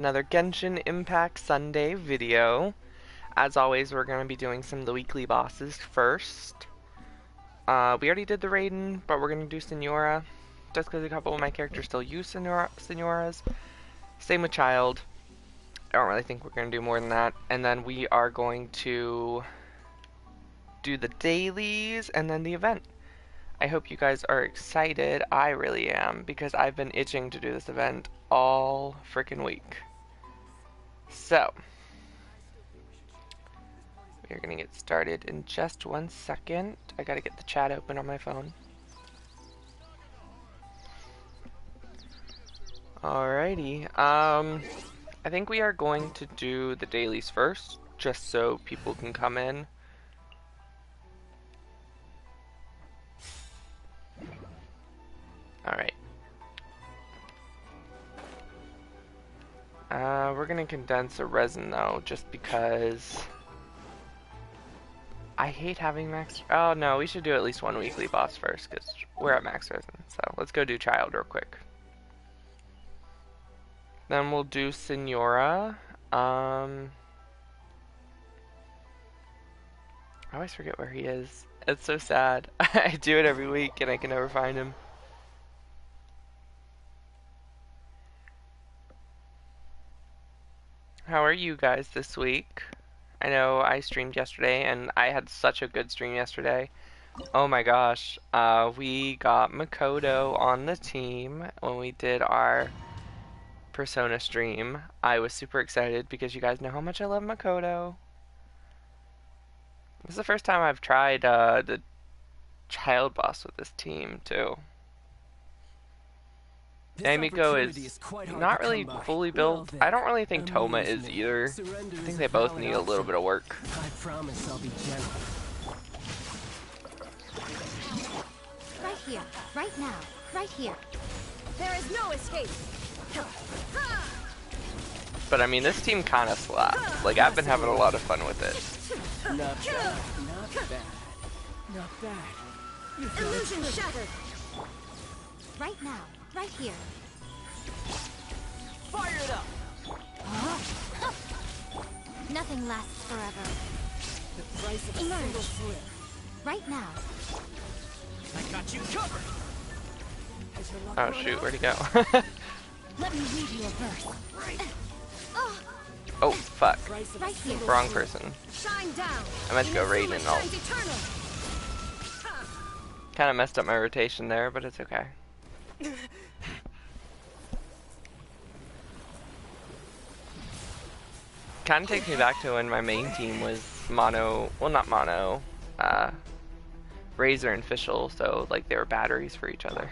Another Genshin Impact Sunday video. As always, we're going to be doing some of the weekly bosses first. We already did the Raiden, but we're going to do Senora, just because a couple of my characters still use Senoras. Same with Child. I don't really think we're going to do more than that. And then we are going to do the dailies and then the event. I hope you guys are excited. I really am, because I've been itching to do this event all freaking week. So, we're gonna get started in just 1 second. I gotta get the chat open on my phone. Alrighty, I think we are going to do the dailies first, just so people can come in. Alright. We're gonna condense a resin though, just because I hate having max. Oh no, we should do at least one weekly boss first, because we're at max resin. So let's go do Child real quick. Then we'll do Senora. I always forget where he is. It's so sad. I do it every week and I can never find him. How are you guys this week? I know I streamed yesterday and I had such a good stream yesterday. Oh my gosh. We got Makoto on the team when we did our Persona stream. I was super excited because you guys know how much I love Makoto. This is the first time I've tried the Child boss with this team too. Namiko is not really fully built. I don't really think Toma is either. I think they both need a little bit of work. I promise I'll be gentle. Right here, right now, right here. There is no escape. But I mean, this team kind of slaps. Like, I've been having a lot of fun with it. Not bad. Not bad. Not bad. Illusion shattered. Right now, right here. Fire it up. Nothing lasts forever. The price of a Emerge. single slip. Right now. I got you covered. Has your luck Oh run shoot, out? where'd he go? Let me read you a verse. Oh, fuck. Price of a Right here. single Wrong slip. person. Shine down. I meant to go Raiden and all. Shines eternal. Kind of messed up my rotation there, but it's okay. Kind of takes me back to when my main team was mono, well not mono, Razor and Fischl, so like they were batteries for each other.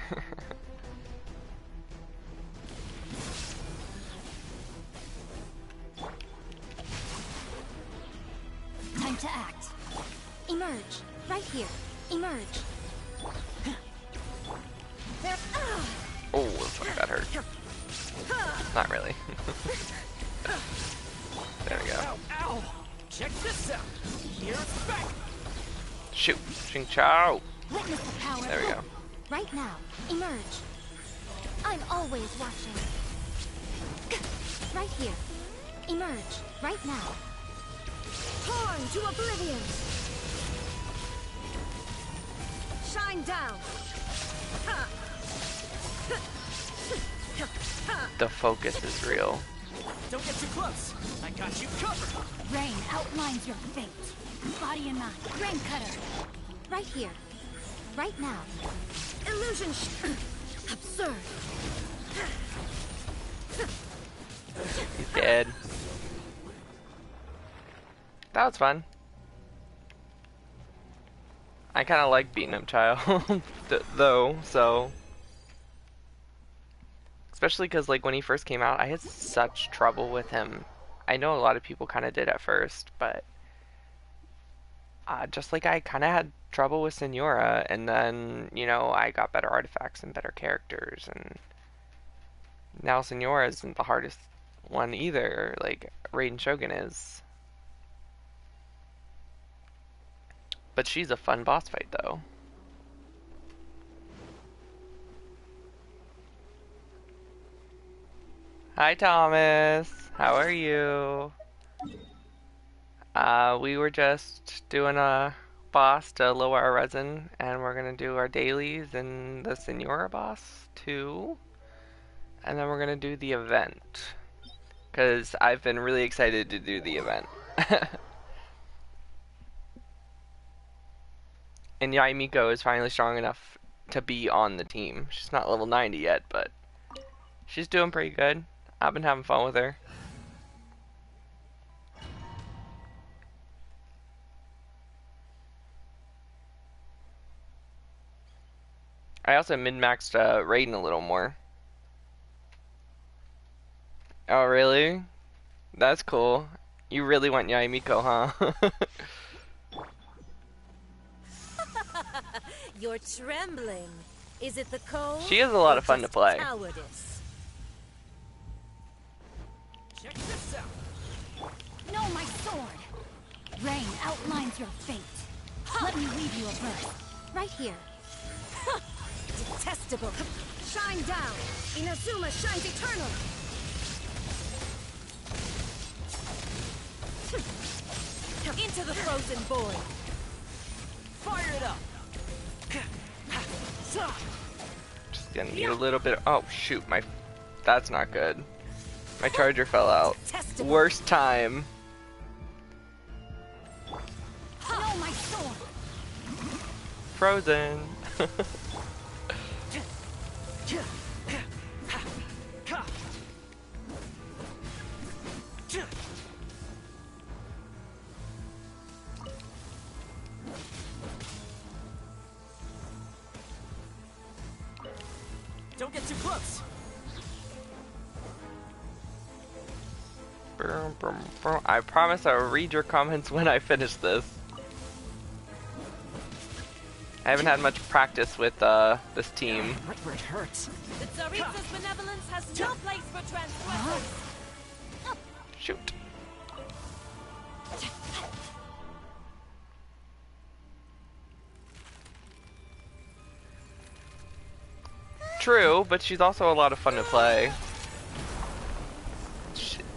Time to act. Emerge. Right here. Emerge. There. Oh, fuck, that hurt. Not really. There we go. Ow, ow. Check this out. Here's back. Shoot, Ching Chow. Witness the power. There we go. Right now. Emerge. I'm always watching. Right here. Emerge. Right now. Torn to oblivion. Shine down. The focus is real. Don't get too close. I got you covered. Rain outlines your fate. Body and mind. Rain cutter. Right here. Right now. Illusion. Absurd. He's dead. That was fun. I kind of like beating up Child, though, so. Especially because, like, when he first came out, I had such trouble with him. I know a lot of people kind of did at first, but just like I kind of had trouble with Senora, and then, you know, I got better artifacts and better characters, and now Senora isn't the hardest one either, like Raiden Shogun is. But she's a fun boss fight, though. Hi, Thomas. How are you? We were just doing a boss to lower our resin, and we're gonna do our dailies and the Senora boss too. And then we're gonna do the event. Because I've been really excited to do the event. And Yaimiko is finally strong enough to be on the team. She's not level 90 yet, but she's doing pretty good. I've been having fun with her. I also min-maxed Raiden a little more. Oh, really? That's cool. You really want Yaimiko, huh? You're trembling. Is it the cold? She is a lot or of fun to just play. Cowardice? Check this out. No, my sword! Rain outlines your fate. Let me leave you a verse. Right here. Detestable. Shine down! Inazuma shines eternal! Into the frozen void. Fire it up. Just gonna need a little bit. Oh shoot, that's not good. My charger fell out. Detestable. Worst time. No, my sword! Frozen. Don't get too close. I promise I'll read your comments when I finish this. I haven't had much practice with this team. Right where it hurts. The Tsaritsa's benevolence has no place for transgressors. Shoot. True, but she's also a lot of fun to play.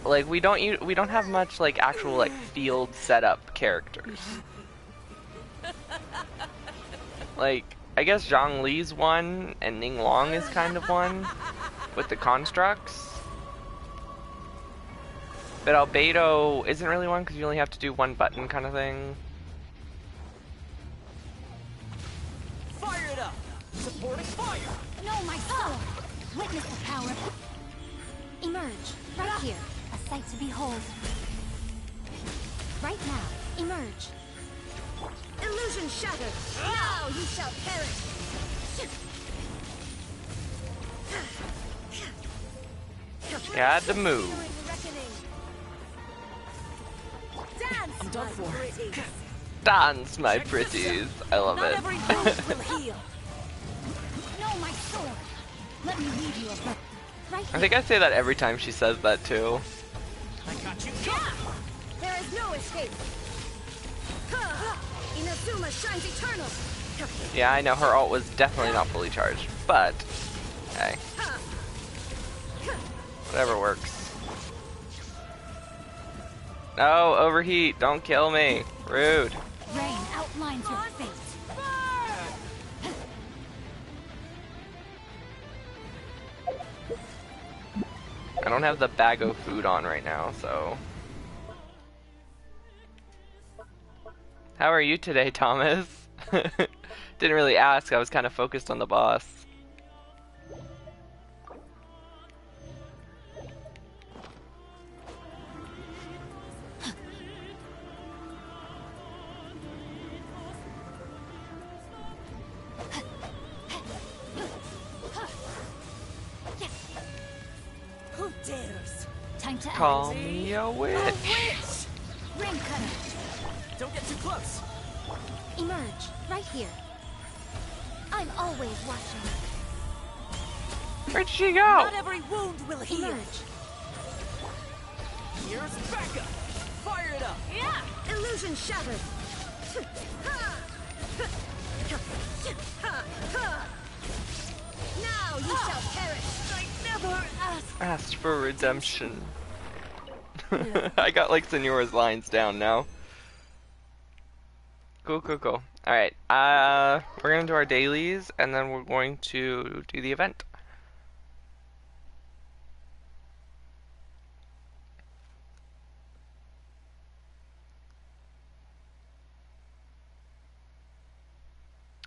Like we don't have much like actual like field setup characters. Like I guess Zhang Li's one and Ning Long is kind of one with the constructs. But Albedo isn't really one because you only have to do one button kind of thing. Fire it up. Supporting fire. No, my sword! Witness the power. Emerge. Right here. A sight to behold. Right now. Emerge. Illusion shattered. Now you shall perish. You had to move. Dance, I'm done my for. pretties. Dance, my pretties. I love Not it. every wound will heal. No, my sword! Let me leave you a verse. Right I here. think I say that every time she says that too. I got you. There is no escape. Inazuma shines eternal. Yeah, I know her ult was definitely not fully charged, but hey, whatever works. No, overheat! Don't kill me. Rude. Rain outlines your fate. I don't have the bag of food on right now, so. How are you today, Thomas? Didn't really ask, I was kind of focused on the boss. Who dares? Time to Call act. me a witch. Rain cutter. Don't get too close. Emerge. Right here. I'm always watching. Where'd she go? Not every wound will heal. Emerge. Here's backup. Fire it up. Yeah. Illusion shattered. Now you shall perish. I never never asked. Asked for redemption. I got like Senora's lines down now. Cool, cool, cool. Alright, we're gonna do our dailies, and then we're going to do the event.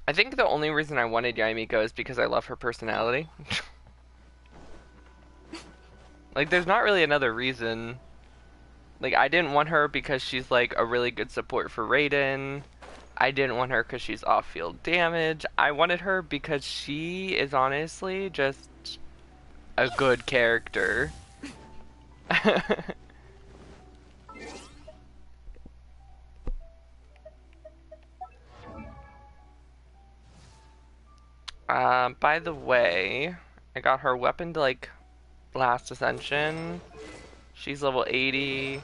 I think the only reason I wanted Yaimiko is because I love her personality. Like, there's not really another reason. Like, I didn't want her because she's, like, a really good support for Raiden. I didn't want her because she's off-field damage. I wanted her because she is honestly just a good character. By the way, I got her weapon to, like, last ascension. She's level 80.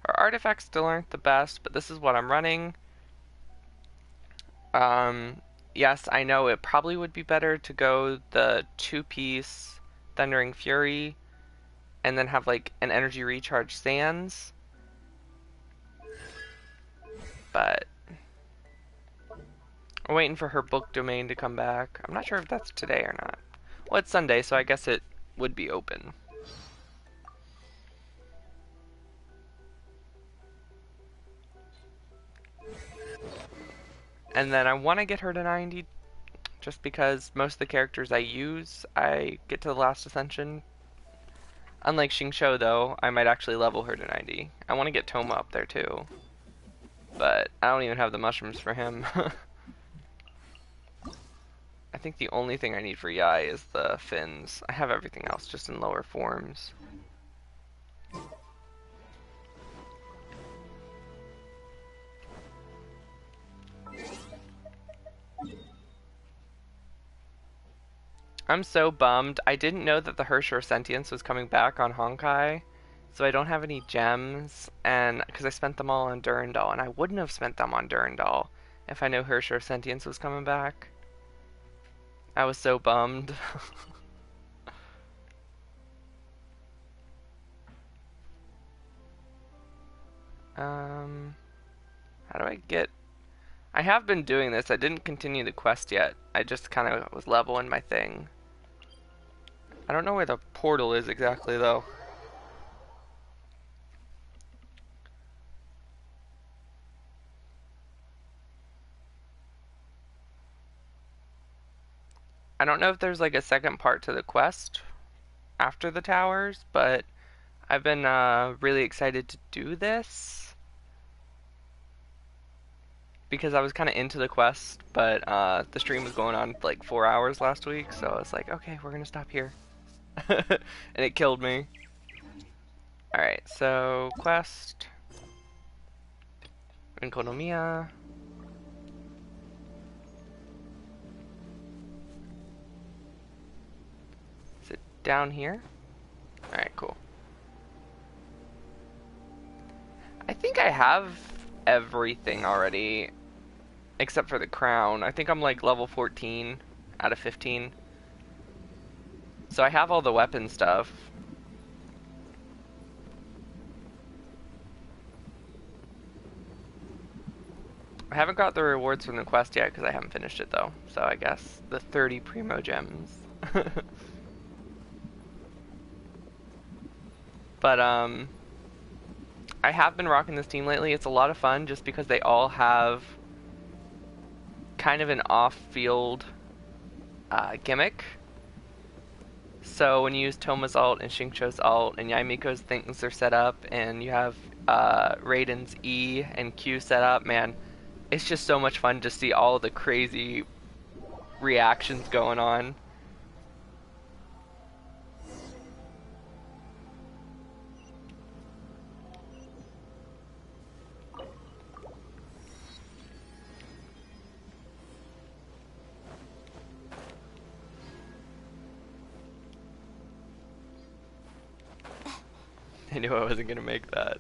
Her artifacts still aren't the best, but this is what I'm running. Yes, I know it probably would be better to go the 2-piece Thundering Fury and then have like an energy recharge Sands. But we're waiting for her book domain to come back. I'm not sure if that's today or not. Well, it's Sunday, so I guess it would be open. And then I want to get her to 90 just because most of the characters I use, I get to the last ascension. Unlike Xingqiu though, I might actually level her to 90. I want to get Toma up there too. But I don't even have the mushrooms for him. I think the only thing I need for Yai is the fins. I have everything else just in lower forms. I'm so bummed. I didn't know that the Herrscher Sentience was coming back on Honkai, so I don't have any gems, and because I spent them all on Durandal, and I wouldn't have spent them on Durandal if I knew Herrscher Sentience was coming back. I was so bummed. How do I get... I have been doing this. I didn't continue the quest yet. I just kind of was leveling my thing. I don't know where the portal is exactly, though. I don't know if there's like a second part to the quest after the towers, but I've been really excited to do this because I was kind of into the quest, but the stream was going on like 4 hours last week, so I was like, okay, we're gonna stop here. And it killed me. Alright, so quest. Enkonomiya. Is it down here? Alright, cool. I think I have everything already, except for the crown. I think I'm like level 14 out of 15. So I have all the weapon stuff. I haven't got the rewards from the quest yet because I haven't finished it though. So I guess the 30 Primo Gems. But I have been rocking this team lately. It's a lot of fun just because they all have kind of an off-field gimmick. So when you use Toma's ult and Xingqiu's ult and Yaimiko's things are set up and you have Raiden's E and Q set up, man, it's just so much fun to see all the crazy reactions going on. I knew I wasn't gonna make that.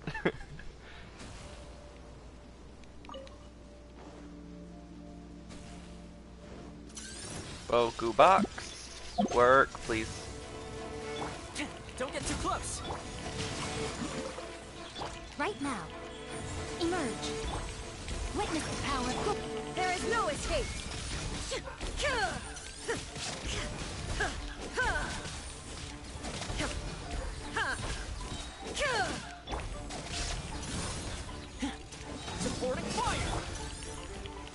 Boku box. Work, please. Don't get too close. Right now. Emerge. Witness the power. There is no escape. Supporting fire.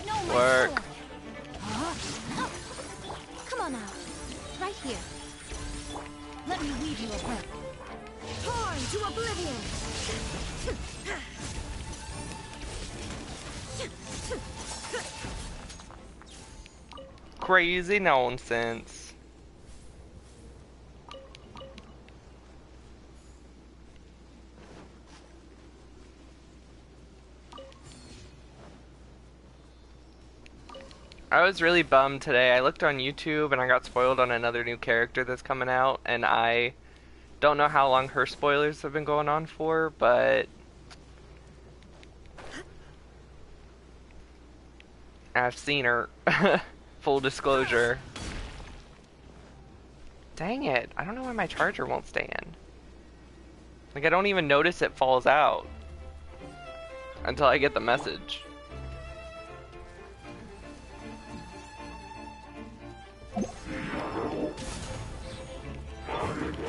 No, my Work. sword. Come on now. Right here. Let me weave you a web. Torn to oblivion. Crazy nonsense. I was really bummed today. I looked on YouTube and I got spoiled on another new character that's coming out, and I don't know how long her spoilers have been going on for, but I've seen her. Full disclosure. Dang it, I don't know why my charger won't stay in. Like, I don't even notice it falls out until I get the message.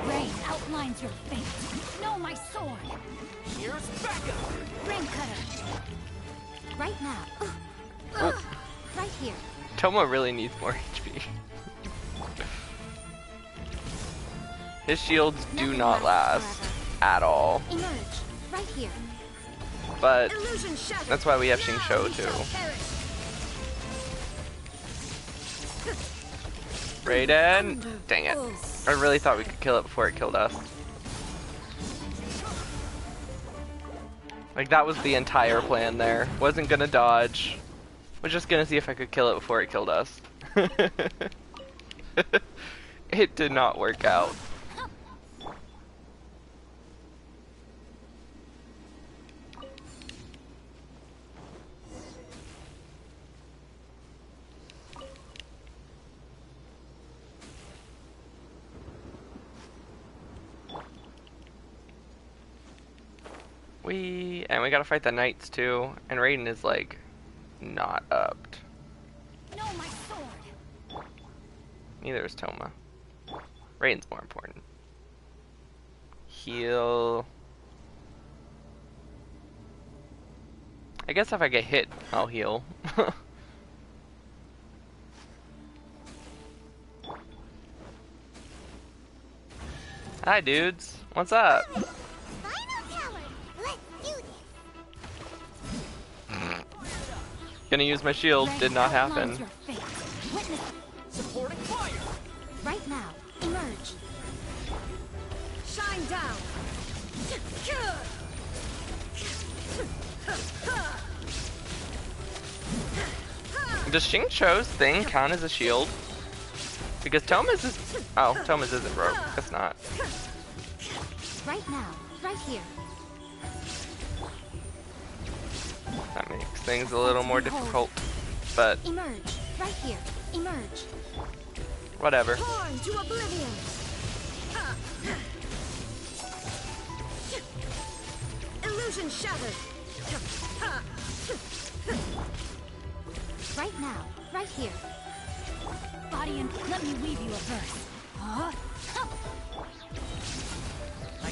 Rain outlines your fate. No, my sword. Here's backup. Rain cutter. Right now. Right here. Toma really needs more HP. His shields do Nothing not lasts last forever. at all, Emerge. Right here. but Illusion shattered. that's why we have Now Xingqiu we shall too. perish. Raiden! Dang it. I really thought we could kill it before it killed us. Like, that was the entire plan there. Wasn't gonna dodge. Was just gonna see if I could kill it before it killed us. It did not work out. And we gotta fight the knights too, and Raiden is like not upped. No, my sword. Neither is Toma. Raiden's more important. Heal. I guess if I get hit, I'll heal. Hi dudes, what's up? Gonna use my shield, Rain did not outlines happen. your fate. Witness Supporting fire. right now. Emerge. Shine down. Does Xingqiu's thing count as a shield? Because Toma's is... Oh, Toma's isn't broke. It's not. Right now. Right here. That makes things a little more difficult. But, Emerge. Right here. Emerge. whatever. Torn to oblivion. Illusion shattered. Right now. Right here. Body and let me weave you a verse. I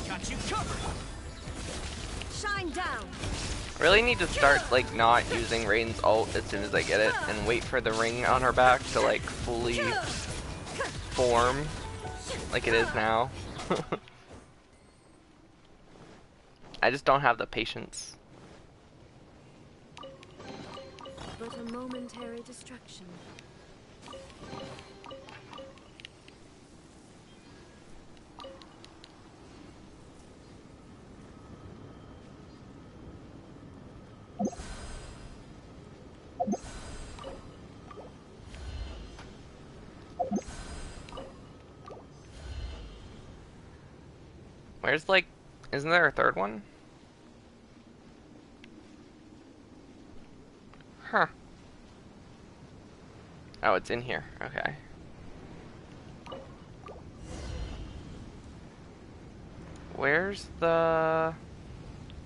got you covered. Shine down. Really need to start, like, not using Raiden's ult as soon as I get it, and wait for the ring on her back to, like, fully form, like it is now. I just don't have the patience. But a momentary distraction. Where's, like, isn't there a third one? Huh. Oh, it's in here. Okay. Where's the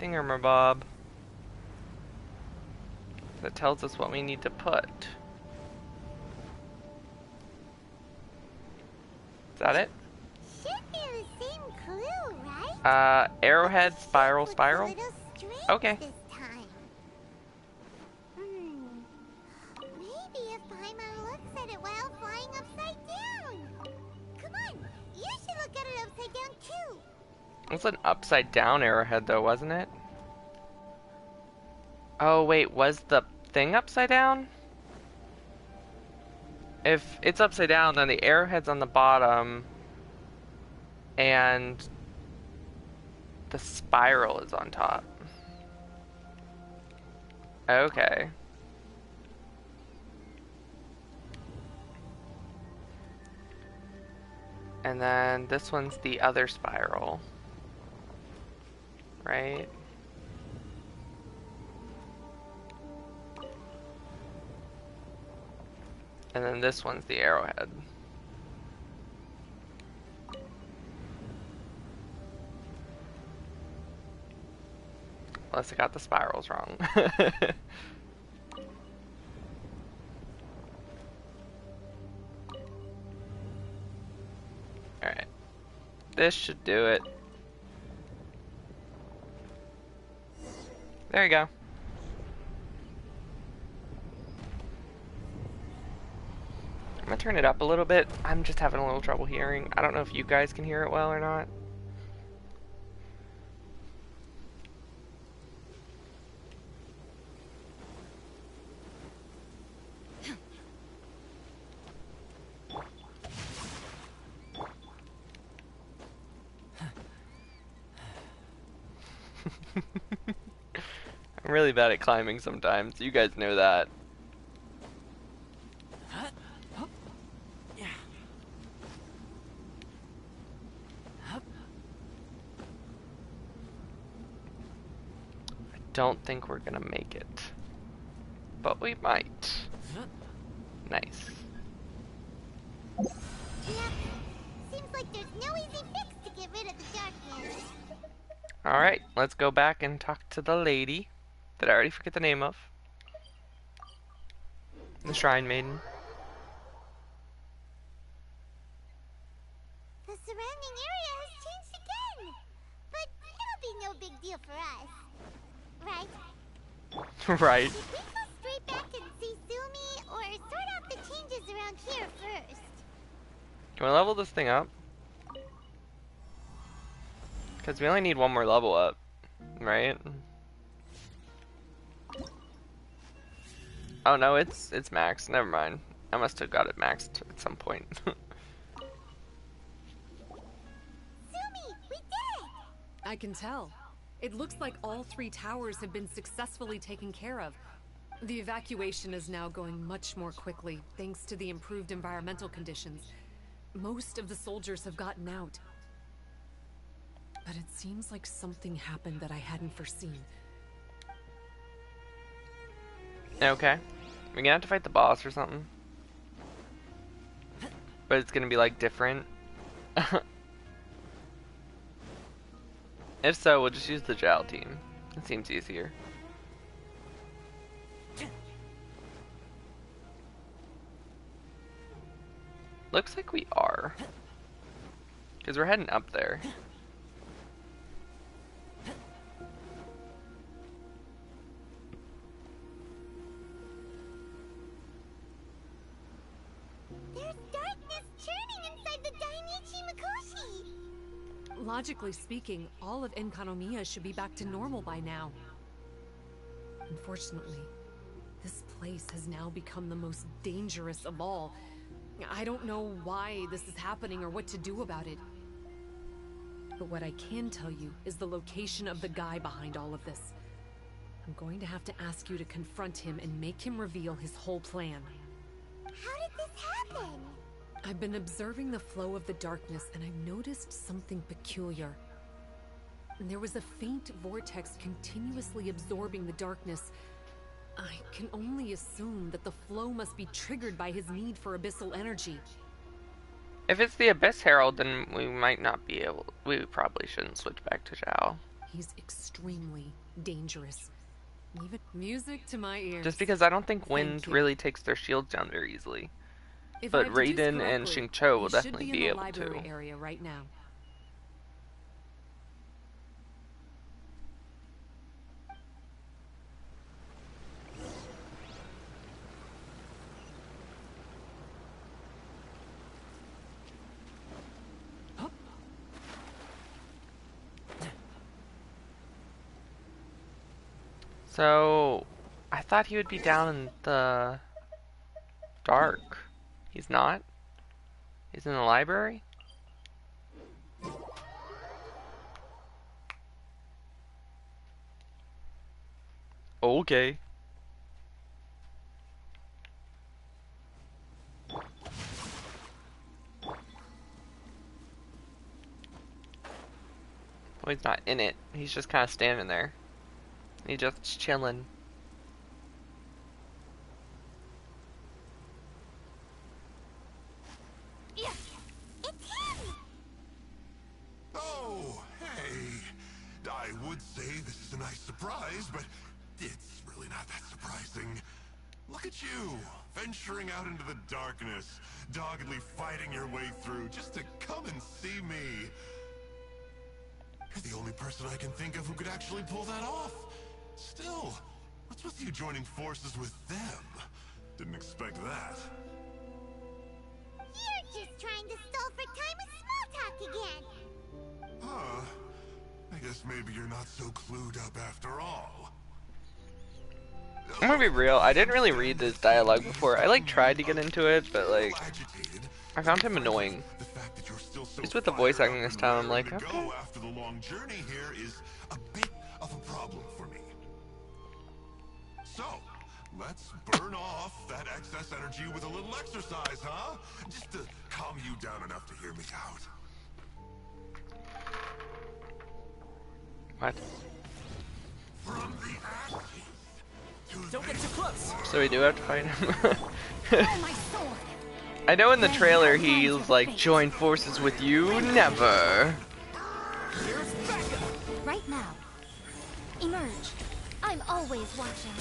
thingamabob that tells us what we need to put? Is that it? Should be the same clue, right? Arrowhead, spiral, Looks a spiral? little strange Okay. this time. Maybe if Paimon looks at it while flying upside down. Come on, you should look at it upside down too. It's an upside down arrowhead though, wasn't it? Oh wait, was the thing upside down? If it's upside down, then the arrowhead's on the bottom and the spiral is on top. Okay. And then this one's the other spiral. Right? And then this one's the arrowhead. Unless I got the spirals wrong. Alright. This should do it. There you go. I'm gonna turn it up a little bit. I'm just having a little trouble hearing. I don't know if you guys can hear it well or not. I'm really bad at climbing sometimes. You guys know that. I don't think we're gonna make it, but we might. Nice. Yep. Seems like there's no easy fix to get rid of the darkness. Alright, let's go back and talk to the lady that I already forget the name of. The Shrine Maiden. The surrounding area has changed again. But it'll be no big deal for us. Right? Right. Should we go straight back and see Sumi, or sort out the changes around here first? Can we level this thing up? Because we only need one more level up, right? Oh no, it's maxed. Never mind. I must have got it maxed at some point. Sumi, we did it! I can tell. It looks like all 3 towers have been successfully taken care of. The evacuation is now going much more quickly, thanks to the improved environmental conditions. Most of the soldiers have gotten out. But it seems like something happened that I hadn't foreseen. Okay. We're gonna have to fight the boss or something. But it's gonna be like different. If so, we'll just use the Jowl team. It seems easier. Looks like we are. Because we're heading up there. There's darkness churning inside the Dainichi Mikoshi! Logically speaking, all of Enkanomiya should be back to normal by now. Unfortunately, this place has now become the most dangerous of all. I don't know why this is happening or what to do about it. But what I can tell you is the location of the guy behind all of this. I'm going to have to ask you to confront him and make him reveal his whole plan. How did this happen? I've been observing the flow of the darkness and I've noticed something peculiar. There was a faint vortex continuously absorbing the darkness. I can only assume that the flow must be triggered by his need for abyssal energy. If it's the Abyss Herald, then we might not be able. We probably shouldn't switch back to Zhao. He's extremely dangerous. Even music to my ears. Just because I don't think Thank Wind you. really takes their shields down very easily. If But I've deduced Raiden and correctly, Xingqiu will he should definitely be be in the able library to. area right now. So, I thought he would be down in the dark. He's not? He's in the library? Okay. Well, he's not in it. He's just kind of standing there. He's just chilling. Yeah, it's him! Oh, hey. I would say this is a nice surprise, but it's really not that surprising. Look at you, venturing out into the darkness, doggedly fighting your way through just to come and see me. You're the only person I can think of who could actually pull that off. Still, what's with you joining forces with them? Didn't expect that. You're just trying to stall for time with small talk again. Huh. I guess maybe you're not so clued up after all. I'm gonna be real, I didn't really read this dialogue before. I tried to get into it, but I found him annoying. Just with the voice acting this time, I'm like, okay. After the long journey here is a bit of a problem for me. So, let's burn off that excess energy with a little exercise, huh? Just to calm you down enough to hear me out. What? From the ashes to Don't get too close. So we do have to fight him? Oh, my sword! I know in the trailer he's like, join forces with you? Never. Here's backup. Right now. Emerge. I'm always watching.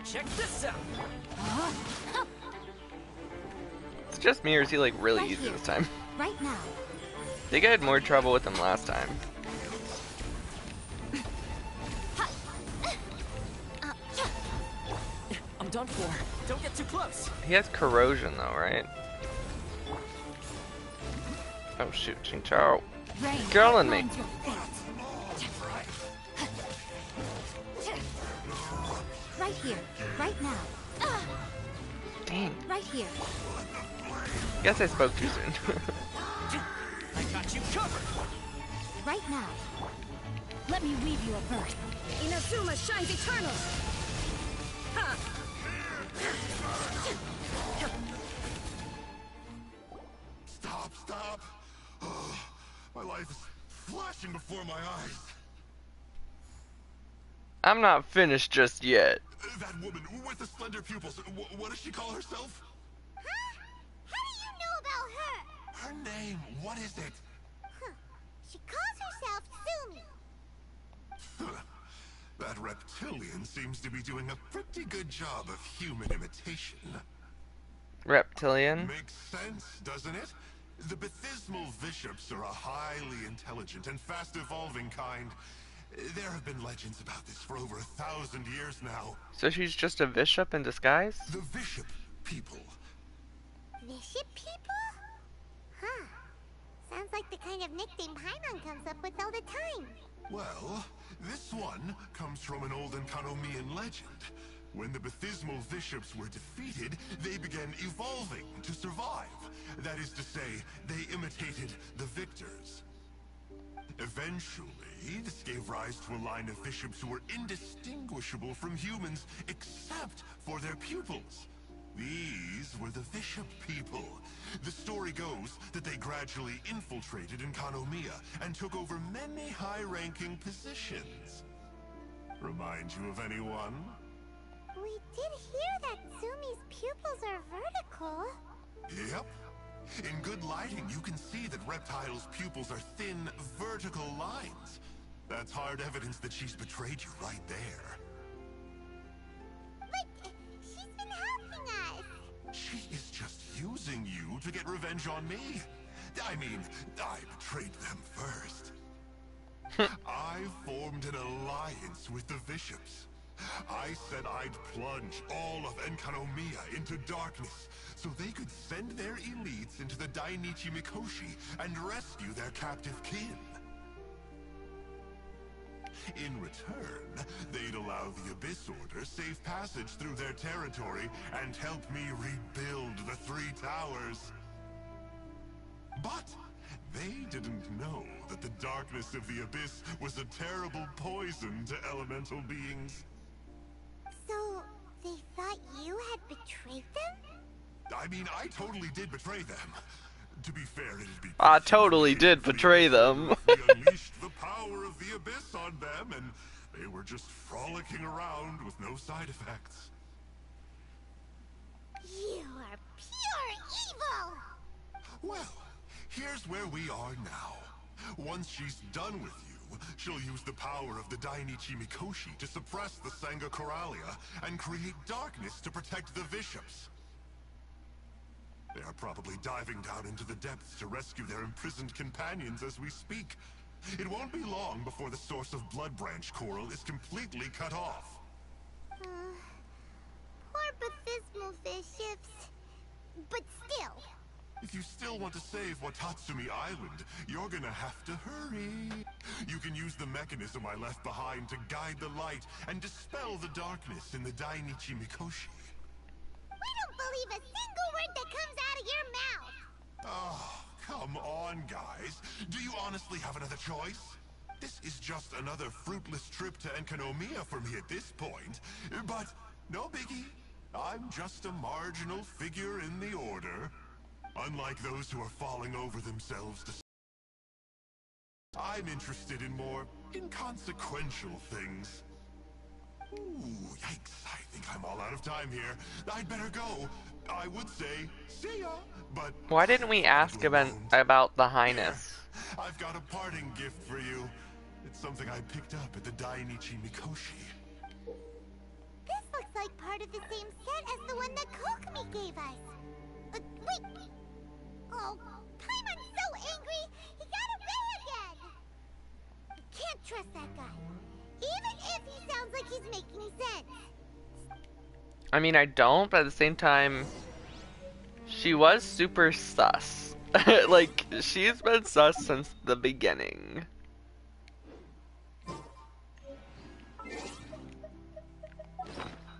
Check this out. It's just me, or is he really Right easy here. this time? Right now. I think I had more trouble with him last time. I'm done for. Don't get too close. He has corrosion though, right? Oh shoot, Xingqiu. Rain Killing me. outlines your fate. Right here. Right now. Dang. Right here. Guess I spoke too soon. I got you covered. Right now. Let me weave you a birth. Inazuma shines eternal. Ha! Stop. Oh, my life is flashing before my eyes. I'm not finished just yet. That woman with the slender pupils, what does she call herself? Huh? How do you know about her? Her name, what is it? Huh. She calls herself Sumi. Huh. That reptilian seems to be doing a pretty good job of human imitation. Reptilian? Makes sense, doesn't it? The Baptismal Bishops are a highly intelligent and fast-evolving kind. There have been legends about this for over 1,000 years now. So she's just a bishop in disguise? The Bishop people. Bishop people? Huh. Sounds like the kind of nickname Paimon comes up with all the time. Well, this one comes from an old Enkanomian legend. When the Baptismal Bishops were defeated, they began evolving to survive. That is to say, they imitated the victors. Eventually, this gave rise to a line of bishops who were indistinguishable from humans, except for their pupils. These were the Bishop people. The story goes that they gradually infiltrated in Kanomiya and took over many high-ranking positions. Remind you of anyone? We did hear that Sumi's pupils are vertical. Yep. In good lighting, you can see that Reptile's pupils are thin, vertical lines. That's hard evidence that she's betrayed you right there. But she's been helping us. She is just using you to get revenge on me. I mean, I betrayed them first. I formed an alliance with the Bishops. I said I'd plunge all of Enkanomiya into darkness so they could send their elites into the Dainichi Mikoshi and rescue their captive kin. In return, they'd allow the Abyss Order safe passage through their territory and help me rebuild the Three Towers. But they didn't know that the darkness of the Abyss was a terrible poison to elemental beings. So, they thought you had betrayed them? I mean, I totally did betray them. To be fair, it'd be... I totally did betray them. We unleashed the power of the Abyss on them, and they were just frolicking around with no side effects. You are pure evil! Well, here's where we are now. Once she's done with you, she'll use the power of the Dainichi Mikoshi to suppress the Sangha Coralia and create darkness to protect the Bishops. They are probably diving down into the depths to rescue their imprisoned companions as we speak. It won't be long before the source of Blood Branch Coral is completely cut off. Poor Baptismal Bishops. But still. If you still want to save Watatsumi Island, you're gonna have to hurry. You can use the mechanism I left behind to guide the light and dispel the darkness in the Dainichi Mikoshi. We don't believe a single word that comes out of your mouth! Oh, come on, guys. Do you honestly have another choice? This is just another fruitless trip to Enkanomiya for me at this point. But no biggie. I'm just a marginal figure in the Order. Unlike those who are falling over themselves to... I'm interested in more inconsequential things. Ooh, yikes. I think I'm all out of time here. I'd better go. I would say, see ya, but... Why didn't we ask about the Highness? Yeah, I've got a parting gift for you. It's something I picked up at the Dainichi Mikoshi. This looks like part of the same set as the one that Kokomi gave us. Wait! Oh, Paimon's so angry, he got away again! You can't trust that guy, even if he sounds like he's making sense. I mean, I don't, but at the same time, she was super sus. Like, she's been sus since the beginning.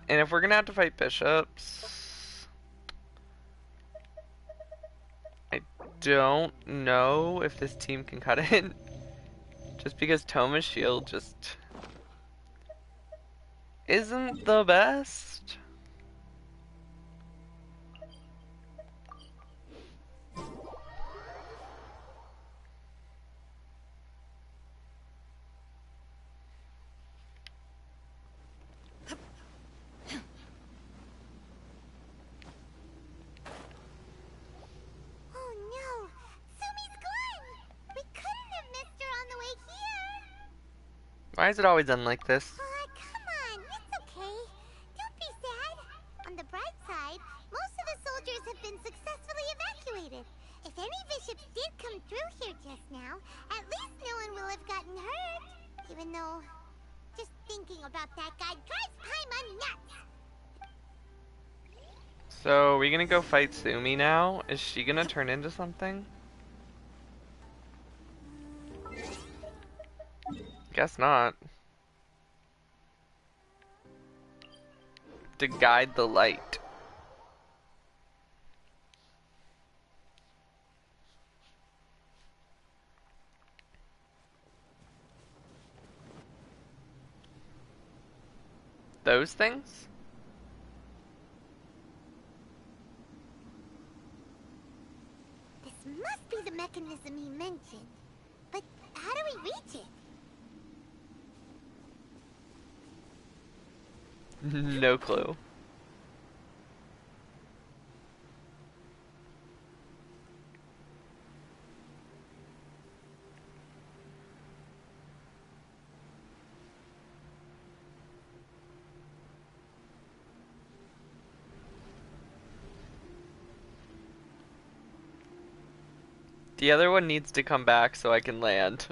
And if we're gonna have to fight bishops, I don't know if this team can cut it. Just because Toma's shield just isn't the best. Why is it always done like this? Come on, it's okay. Don't be sad. On the bright side, most of the soldiers have been successfully evacuated. If any bishops did come through here just now, at least no one will have gotten hurt. Even though, just thinking about that guy drives Paimon nuts. So, are we gonna go fight Sumi now? Is she gonna turn into something? Guess not. To guide the light. Those things? see the mechanism he mentioned. But how do we reach it? No clue. The other one needs to come back so I can land.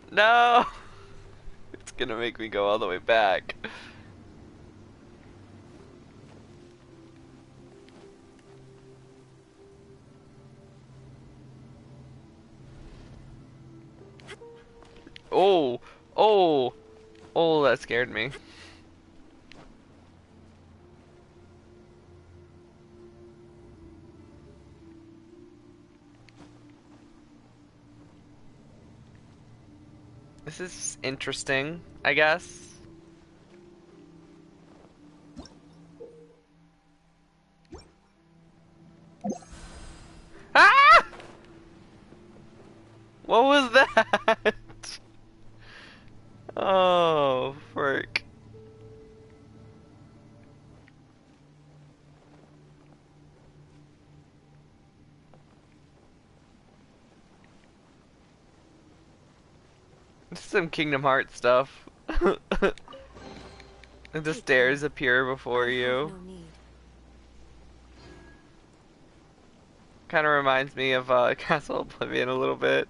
No! It's gonna make me go all the way back. Oh! Oh! Oh, that scared me. This is interesting, I guess. Ah! What was that? Oh, frick. This is some Kingdom Hearts stuff. The stairs appear before you. No need. Kind of reminds me of Castle Oblivion a little bit.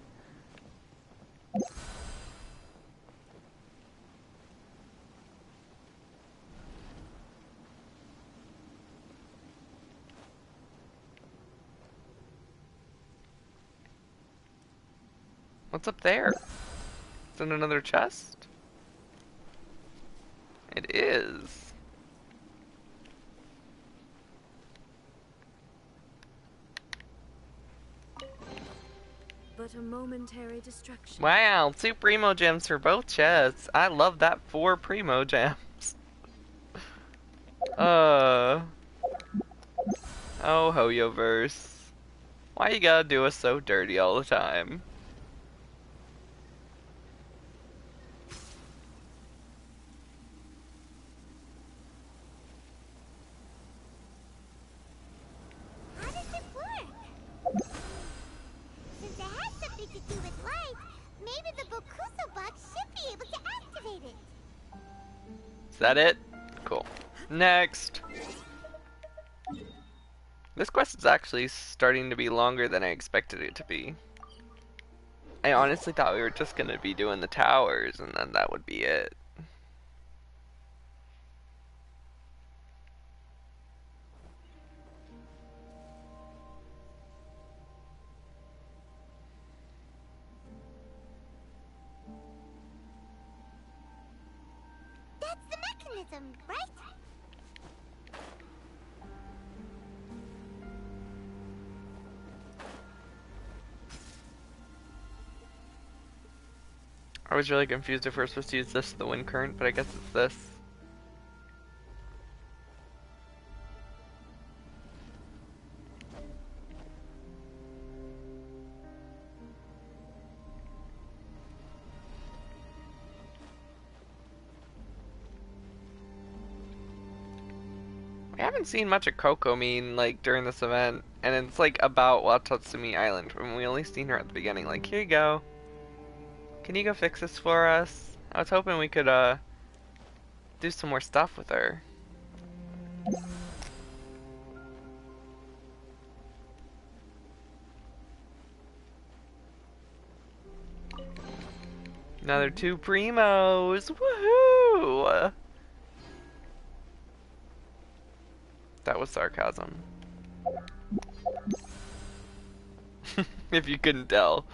What's up there? Is it another chest? It is. But a momentary distraction. Wow, 2 Primo Gems for both chests. I love that 4 Primo Gems. Oh, Hoyoverse. Why you gotta do us so dirty all the time? How does this work? Since it has something to do with light, maybe the Bokuso box should be able to activate it. Is that it? Cool. Next. This quest is actually starting to be longer than I expected it to be. I honestly thought we were just gonna be doing the towers and then that would be it. That's the mechanism, right? I was really confused if we were supposed to use this, the wind current, but I guess it's this. We haven't seen much of Kokomine, like, during this event, and it's, like, about Watatsumi Island, and we only seen her at the beginning, like, here you go. Can you go fix this for us? I was hoping we could, do some more stuff with her. Another 2 Primos! Woohoo! That was sarcasm. If you couldn't tell.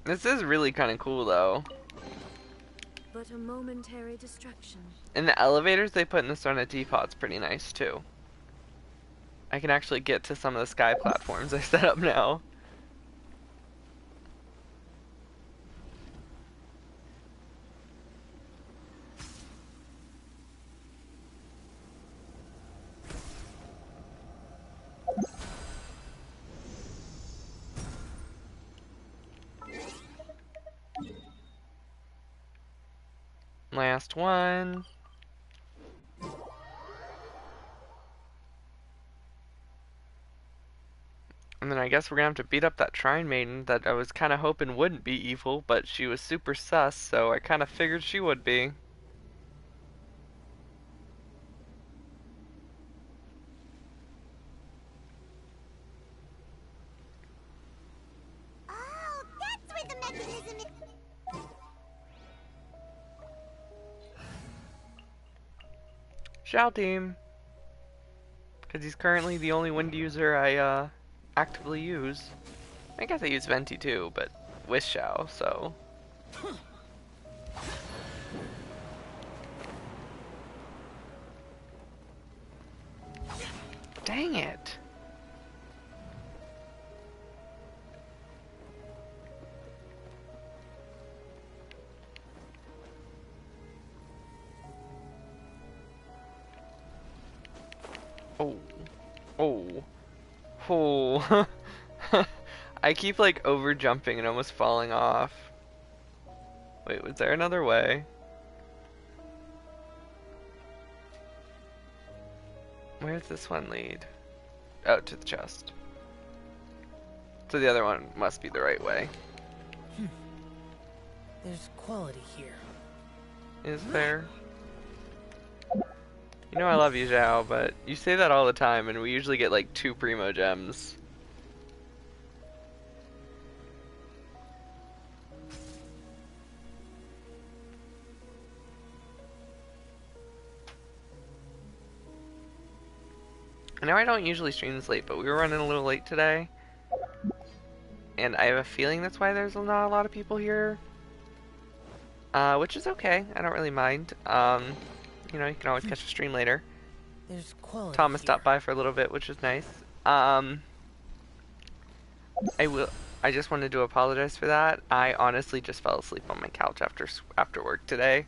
This is really kind of cool though. But a momentary distraction. And the elevators they put in the Sona Teapot's pretty nice too. I can actually get to some of the sky platforms I set up now. Last one. And then I guess we're gonna have to beat up that Shrine Maiden that I was kinda hoping wouldn't be evil, but she was super sus, so I kinda figured she would be. Oh, that's where the mechanism is. Shao Team! Because he's currently the only wind user I actively use. I guess I use Venti too, but with Shao, so. Dang it! Oh. Oh. Oh. I keep like over jumping and almost falling off. Wait, was there another way? Where does this one lead? Oh, to the chest. So the other one must be the right way. There's quality here. Is there? You know I love you, Zhao, but you say that all the time and we usually get like 2 primo gems. I know I don't usually stream this late, but we were running a little late today. And I have a feeling that's why there's not a lot of people here. Which is okay. I don't really mind. You know, you can always catch a stream later. There's quality Thomas here. stopped by for a little bit, which was nice. I just wanted to apologize for that. I honestly just fell asleep on my couch after work today.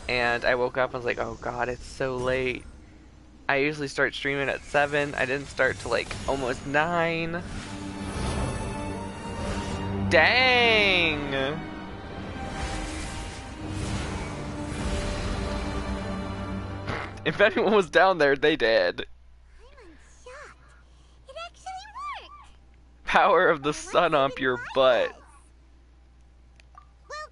And I woke up and was like, oh god, it's so late. I usually start streaming at 7. I didn't start till like almost 9. Dang! If anyone was down there, they did. I'm unshocked. It actually worked. Power of the sun up your butt. Well,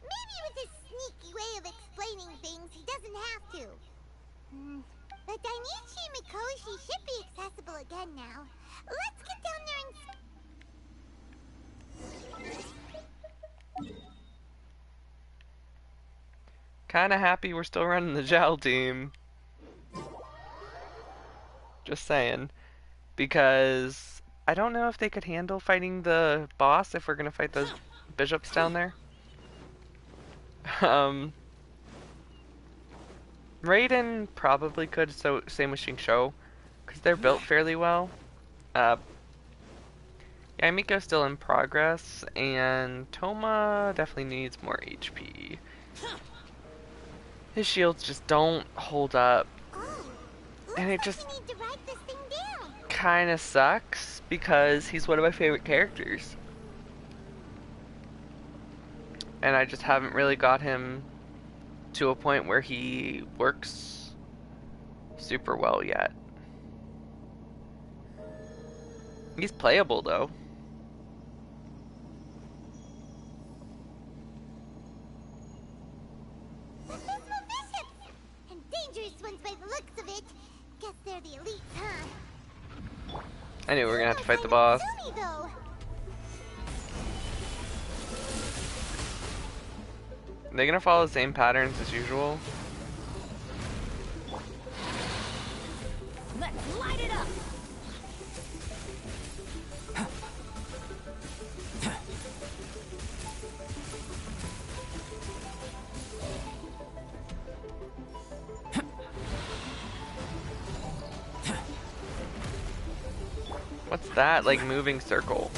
maybe with his sneaky way of explaining things, he doesn't have to. But Dainichi Mikoshi should be accessible again now. Let's get down there and... Kinda happy we're still running the Zhao team. Just saying. Because I don't know if they could handle fighting the boss if we're gonna fight those bishops down there. Raiden probably could, so same with Xingqiu, because they're built fairly well. Yeah, Miko's still in progress, and Toma definitely needs more HP. His shields just don't hold up, and it just We need to write this thing down. kind of sucks because he's one of my favorite characters. And I just haven't really got him to a point where he works super well yet. He's playable though. But there's no bishops! And dangerous ones by the looks of it. Guess they're the elites, huh? Anyway, we're gonna have to fight the boss. Sumi, though. Are they gonna follow the same patterns as usual? Let's light it up! that, like, moving circle?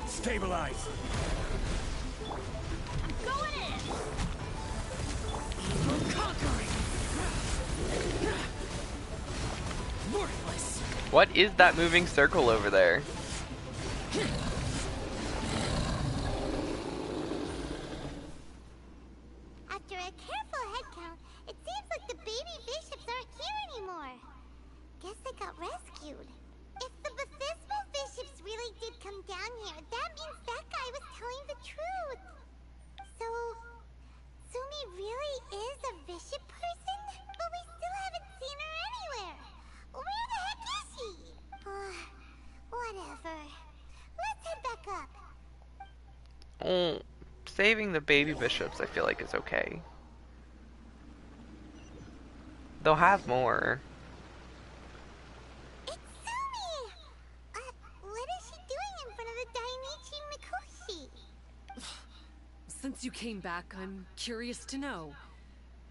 Stabilize. Going in! Evil conquering. Worthless. What is that moving circle over there? After a careful head count, it seems like the baby bishops aren't here anymore. Guess they got rescued. If the Baptismal bishops really did come down here, that means that guy was telling the truth. So, Sumi really is a bishop person? But we still haven't seen her anywhere. Where the heck is she? Whatever. Let's head back up. Oh, saving the baby bishops I feel like is okay. They'll have more. It's Sumi! What is she doing in front of the Dainichi Mikoshi? Since you came back, I'm curious to know.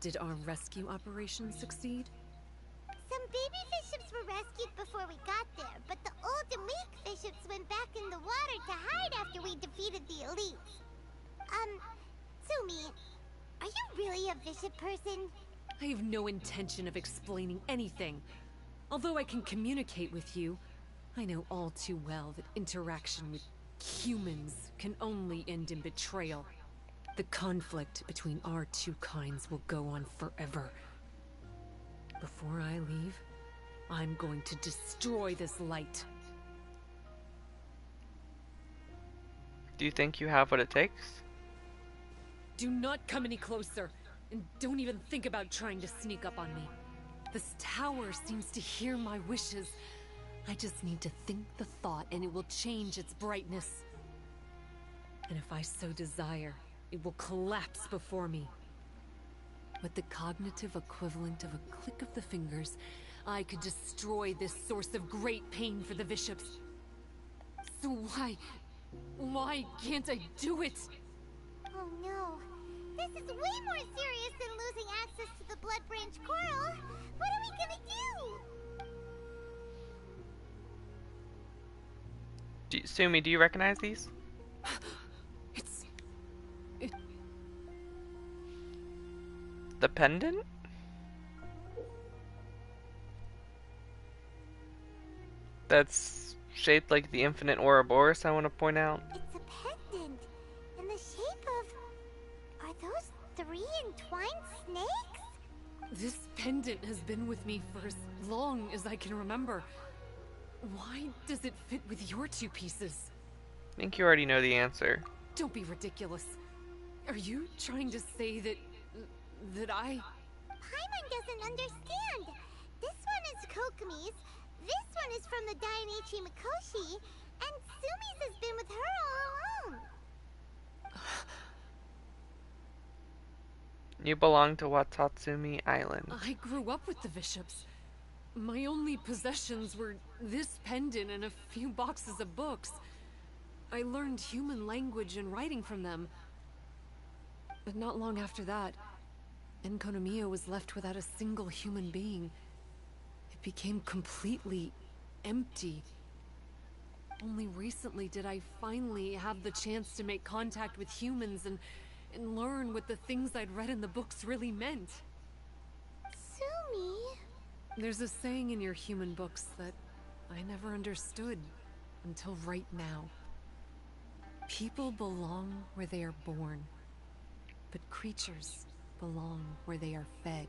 Did our rescue operation succeed? Some baby bishops were rescued before we got there, but the old and weak bishops went back in the water to hide after we defeated the elites. Sumi, are you really a bishop person? I have no intention of explaining anything. Although I can communicate with you, I know all too well that interaction with humans can only end in betrayal. The conflict between our two kinds will go on forever. Before I leave, I'm going to destroy this light. Do you think you have what it takes? Do not come any closer, and don't even think about trying to sneak up on me. This tower seems to hear my wishes. I just need to think the thought and it will change its brightness. And if I so desire, it will collapse before me. With the cognitive equivalent of a click of the fingers, I could destroy this source of great pain for the bishops. So why can't I do it? Oh no. This is way more serious than losing access to the Blood Branch Coral. What are we gonna do? Sumi, do you recognize these? The pendant? That's shaped like the infinite Ouroboros, I want to point out. It's a pendant in the shape of... Are those 3 entwined snakes? This pendant has been with me for as long as I can remember. Why does it fit with your 2 pieces? I think you already know the answer. Don't be ridiculous. Are you trying to say that I... Paimon doesn't understand. This one is Kokomi's, this one is from the Dainichi Mikoshi, and Sumi's has been with her all along. You belong to Watatsumi Island. I grew up with the bishops. My only possessions were this pendant and a few boxes of books. I learned human language and writing from them. But not long after that, Enkonomiya was left without a single human being. It became completely empty. Only recently did I finally have the chance to make contact with humans and learn what the things I'd read in the books really meant. Sumi? There's a saying in your human books that I never understood until right now. People belong where they are born, but creatures belong where they are fed.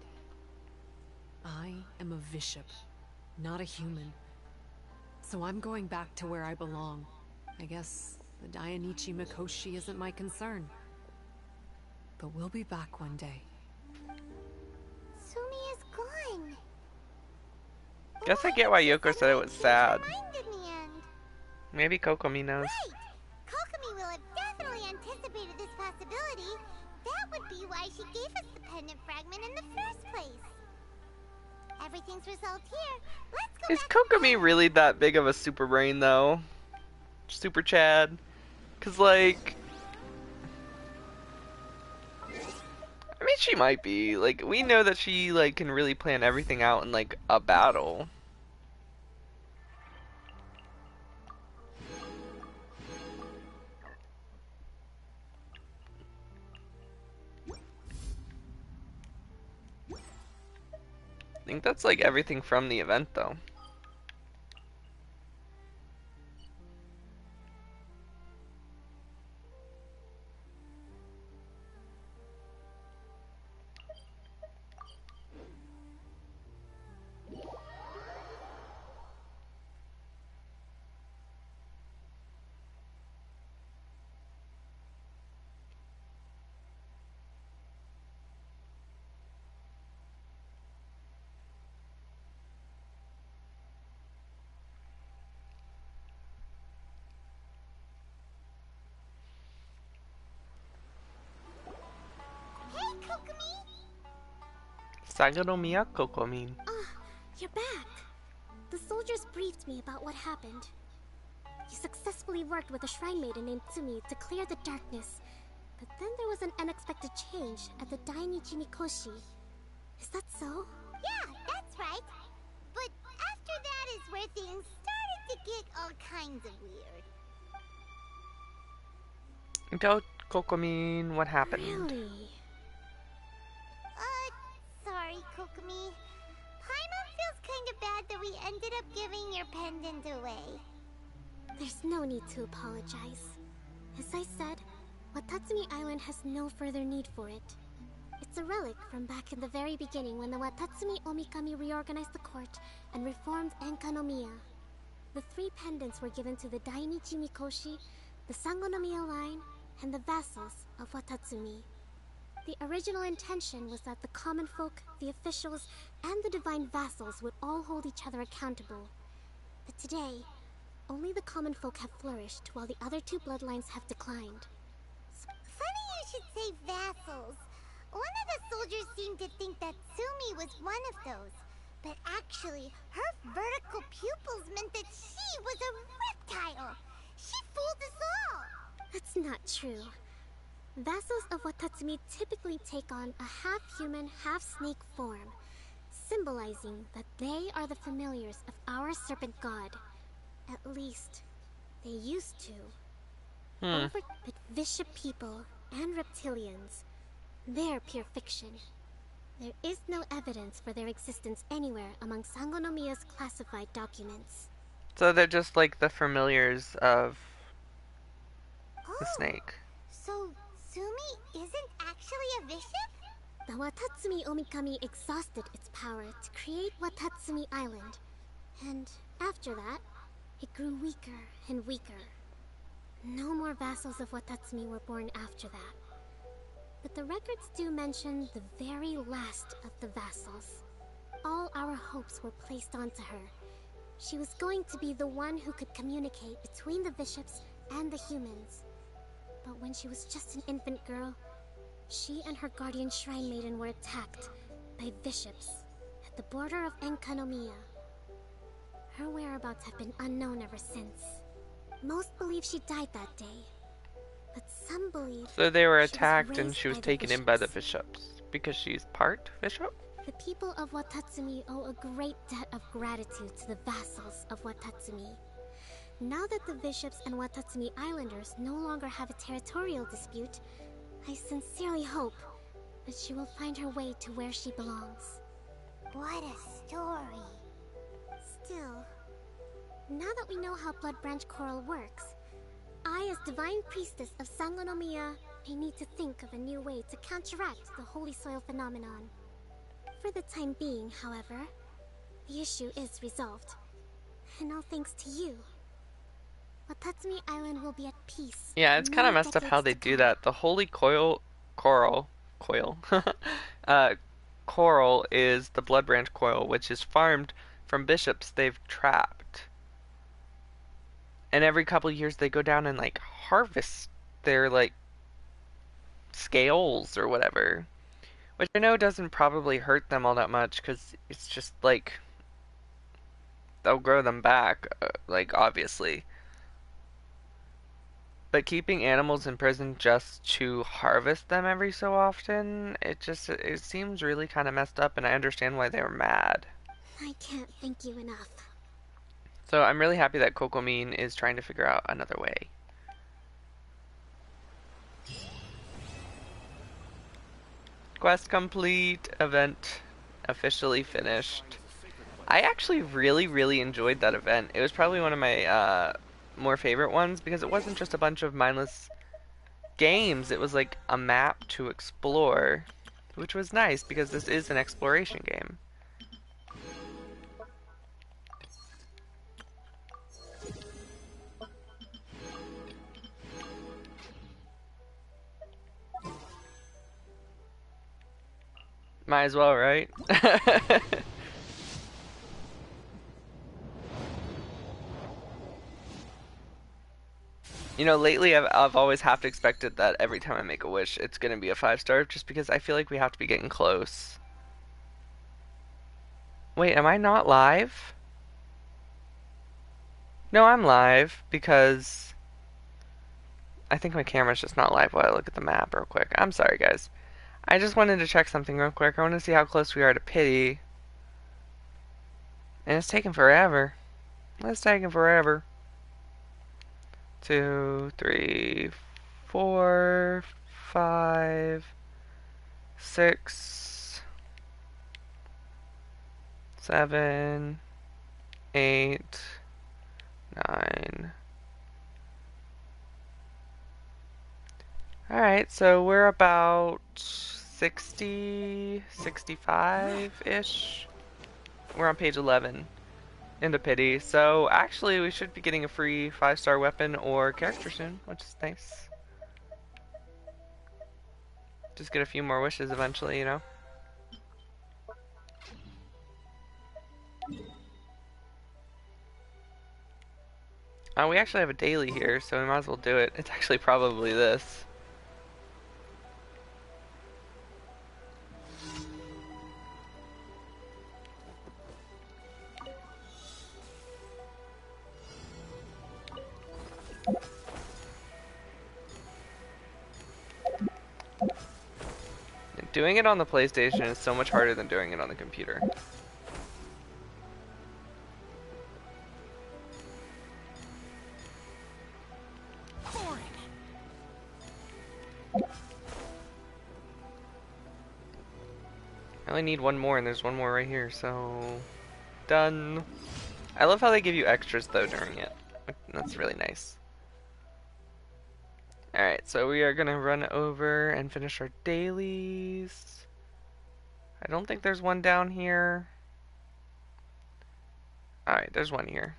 I am a bishop, not a human. So I'm going back to where I belong. I guess the Dainichi Mikoshi isn't my concern. But we'll be back one day. Sumi is gone. Guess I get why Yoko said it was sad. Mind in the end. Maybe Kokomi knows. Right! Kokomi will have definitely anticipated this possibility. That would be why she gave us the pendant fragment in the first place. Everything's resolved here. Let's go Is back Kokomi really that big of a super brain though? Super Chad? Cause like... I mean, she might be. Like, we know that she like can really plan everything out in like a battle. think that's like everything from the event though. Hey, Kokomi! Saganomiya Kokomin. You're back. The soldiers briefed me about what happened. You successfully worked with a shrine maiden named Tsumi to clear the darkness. But then there was an unexpected change at the Dainichi Mikoshi. Is that so? Yeah, that's right. But after that is where things started to get all kinds of weird. Tell Kokomin what happened. Really? Sorry, Kokomi. Paimon feels kind of bad that we ended up giving your pendant away. There's no need to apologize. As I said, Watatsumi Island has no further need for it. It's a relic from back in the very beginning when the Watatsumi Omikami reorganized the court and reformed Enkanomiya. The 3 pendants were given to the Dainichi Mikoshi, the Sangonomiya line, and the vassals of Watatsumi. The original intention was that the common folk, the officials, and the divine vassals would all hold each other accountable. But today, only the common folk have flourished while the other 2 bloodlines have declined. Funny you should say vassals. One of the soldiers seemed to think that Tsumi was one of those. But actually, her vertical pupils meant that she was a reptile. She fooled us all. That's not true. Vassals of Watatsumi typically take on a half-human, half-snake form, symbolizing that they are the familiars of our serpent god. At least, they used to. But Bishop people and reptilians, they're pure fiction. There is no evidence for their existence anywhere among Sangonomiya's classified documents. So they're just like the familiars of the snake. So Tsumi isn't actually a bishop? The Watatsumi Omikami exhausted its power to create Watatsumi Island. And after that, it grew weaker and weaker. No more vassals of Watatsumi were born after that. But the records do mention the very last of the vassals. All our hopes were placed onto her. She was going to be the one who could communicate between the bishops and the humans. But when she was just an infant girl, she and her guardian shrine maiden were attacked by bishops at the border of Enkanomiya. Her whereabouts have been unknown ever since. Most believe she died that day, but some believe So they were she was attacked and raised she was by the taken in by the bishops. bishops. Because she's part bishop? The people of Watatsumi owe a great debt of gratitude to the vassals of Watatsumi. Now that the bishops and Watatsumi Islanders no longer have a territorial dispute, I sincerely hope that she will find her way to where she belongs. What a story. Still, now that we know how Blood Branch Coral works, I, as Divine Priestess of Sangonomiya, may need to think of a new way to counteract the Holy Soil phenomenon. For the time being, however, the issue is resolved. And all thanks to you. Watatsumi Island will be at peace. Yeah, it's kind of messed up how they do that. The holy coral, uh, coral is the blood branch coil, which is farmed from bishops they've trapped. And every couple of years they go down and like harvest their like scales or whatever. Which I know doesn't probably hurt them all that much because it's just like they'll grow them back, like obviously. But keeping animals in prison just to harvest them every so often, it seems really kind of messed up, and I understand why they were mad. I can't thank you enough. So I'm really happy that Kokomin is trying to figure out another way. Quest complete, event officially finished. I actually really enjoyed that event. It was probably one of my more favorite ones because it wasn't just a bunch of mindless games. It was like a map to explore, which was nice because this is an exploration game. Might as well, right? You know, lately I've always half expected that every time I make a wish, it's gonna be a 5-star, just because I feel like we have to be getting close. Wait, am I not live? No, I'm live, because I think my camera's just not live while I look at the map real quick. I'm sorry, guys. I just wanted to check something real quick. I want to see how close we are to pity. And it's taking forever. It's taking forever. 2, 3, 4, 5, 6, 7, 8, 9. Alright, so we're about 60, 65-ish. We're on page 11 into pity. So actually we should be getting a free 5-star weapon or character soon, which is nice. Just get a few more wishes eventually, you know? We actually have a daily here, so we might as well do it. It's actually probably this. Doing it on the PlayStation is so much harder than doing it on the computer. I only need one more, and there's one more right here, so... Done. I love how they give you extras, though, during it. That's really nice. Alright, so we are gonna run over and finish our dailies. I don't think there's one down here. Alright, there's one here.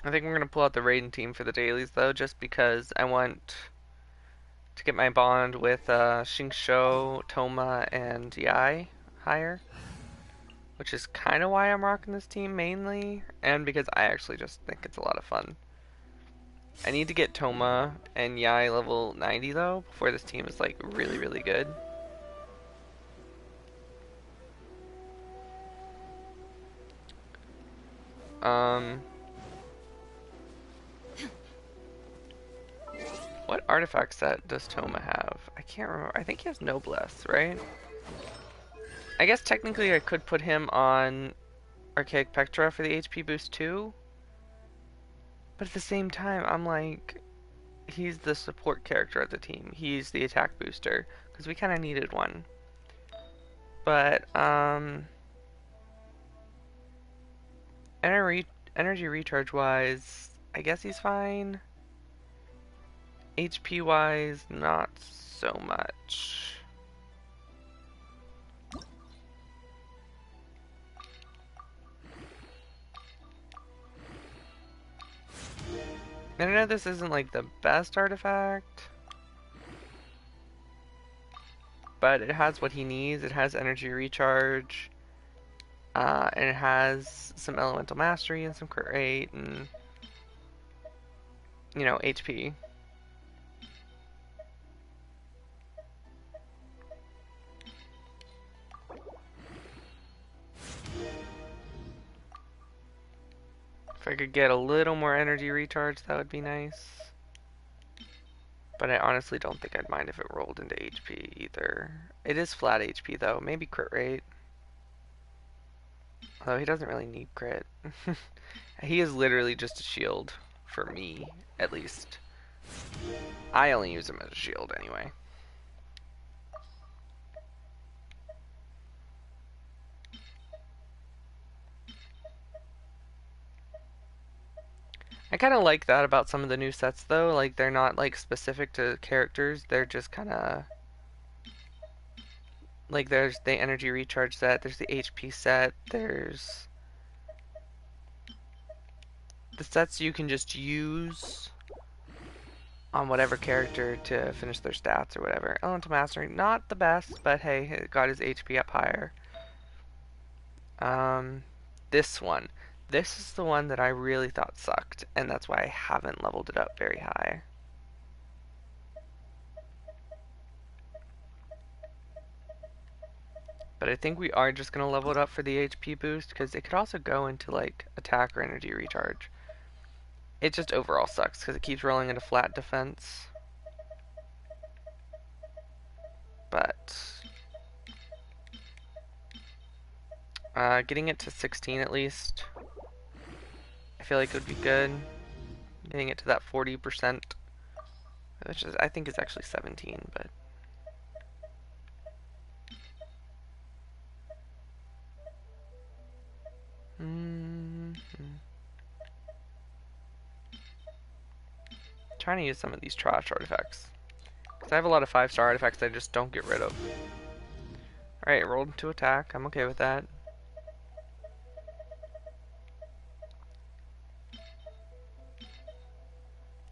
I think we're gonna pull out the Raiden team for the dailies, though, just because I want to get my bond with Xingqiu, Toma, and Yai higher. Which is kind of why I'm rocking this team mainly, and because I actually just think it's a lot of fun. I need to get Toma and Yai level 90 though, before this team is like really good. What artifact set does Toma have? I can't remember. I think he has Noblesse, right? I guess technically I could put him on Archaic Pectra for the HP boost too. But at the same time, I'm like, he's the support character of the team. He's the attack booster, because we kind of needed one. But, energy recharge wise, I guess he's fine. HP wise, not so much. I know this isn't like the best artifact, but it has what he needs. It has energy recharge, and it has some elemental mastery and some crit rate and, you know, HP. If I could get a little more energy recharge, that would be nice. But I honestly don't think I'd mind if it rolled into HP either. It is flat HP though, maybe crit rate. Although he doesn't really need crit. He is literally just a shield, for me, at least. I only use him as a shield anyway. I kind of like that about some of the new sets though, like they're not like specific to characters, they're just kind of like there's the energy recharge set, there's the HP set, there's the sets you can just use on whatever character to finish their stats or whatever. Elemental Mastery, not the best, but hey, it got his HP up higher. This one. This is the one that I really thought sucked, and that's why I haven't leveled it up very high. But I think we are just going to level it up for the HP boost, because it could also go into like attack or energy recharge. It just overall sucks, because it keeps rolling into flat defense. But getting it to 16 at least, I feel like it would be good. Getting it to that 40%, which is, I think is actually 17, but trying to use some of these trash artifacts, because I have a lot of 5-star artifacts that I just don't get rid of. Alright, rolled into attack. I'm okay with that.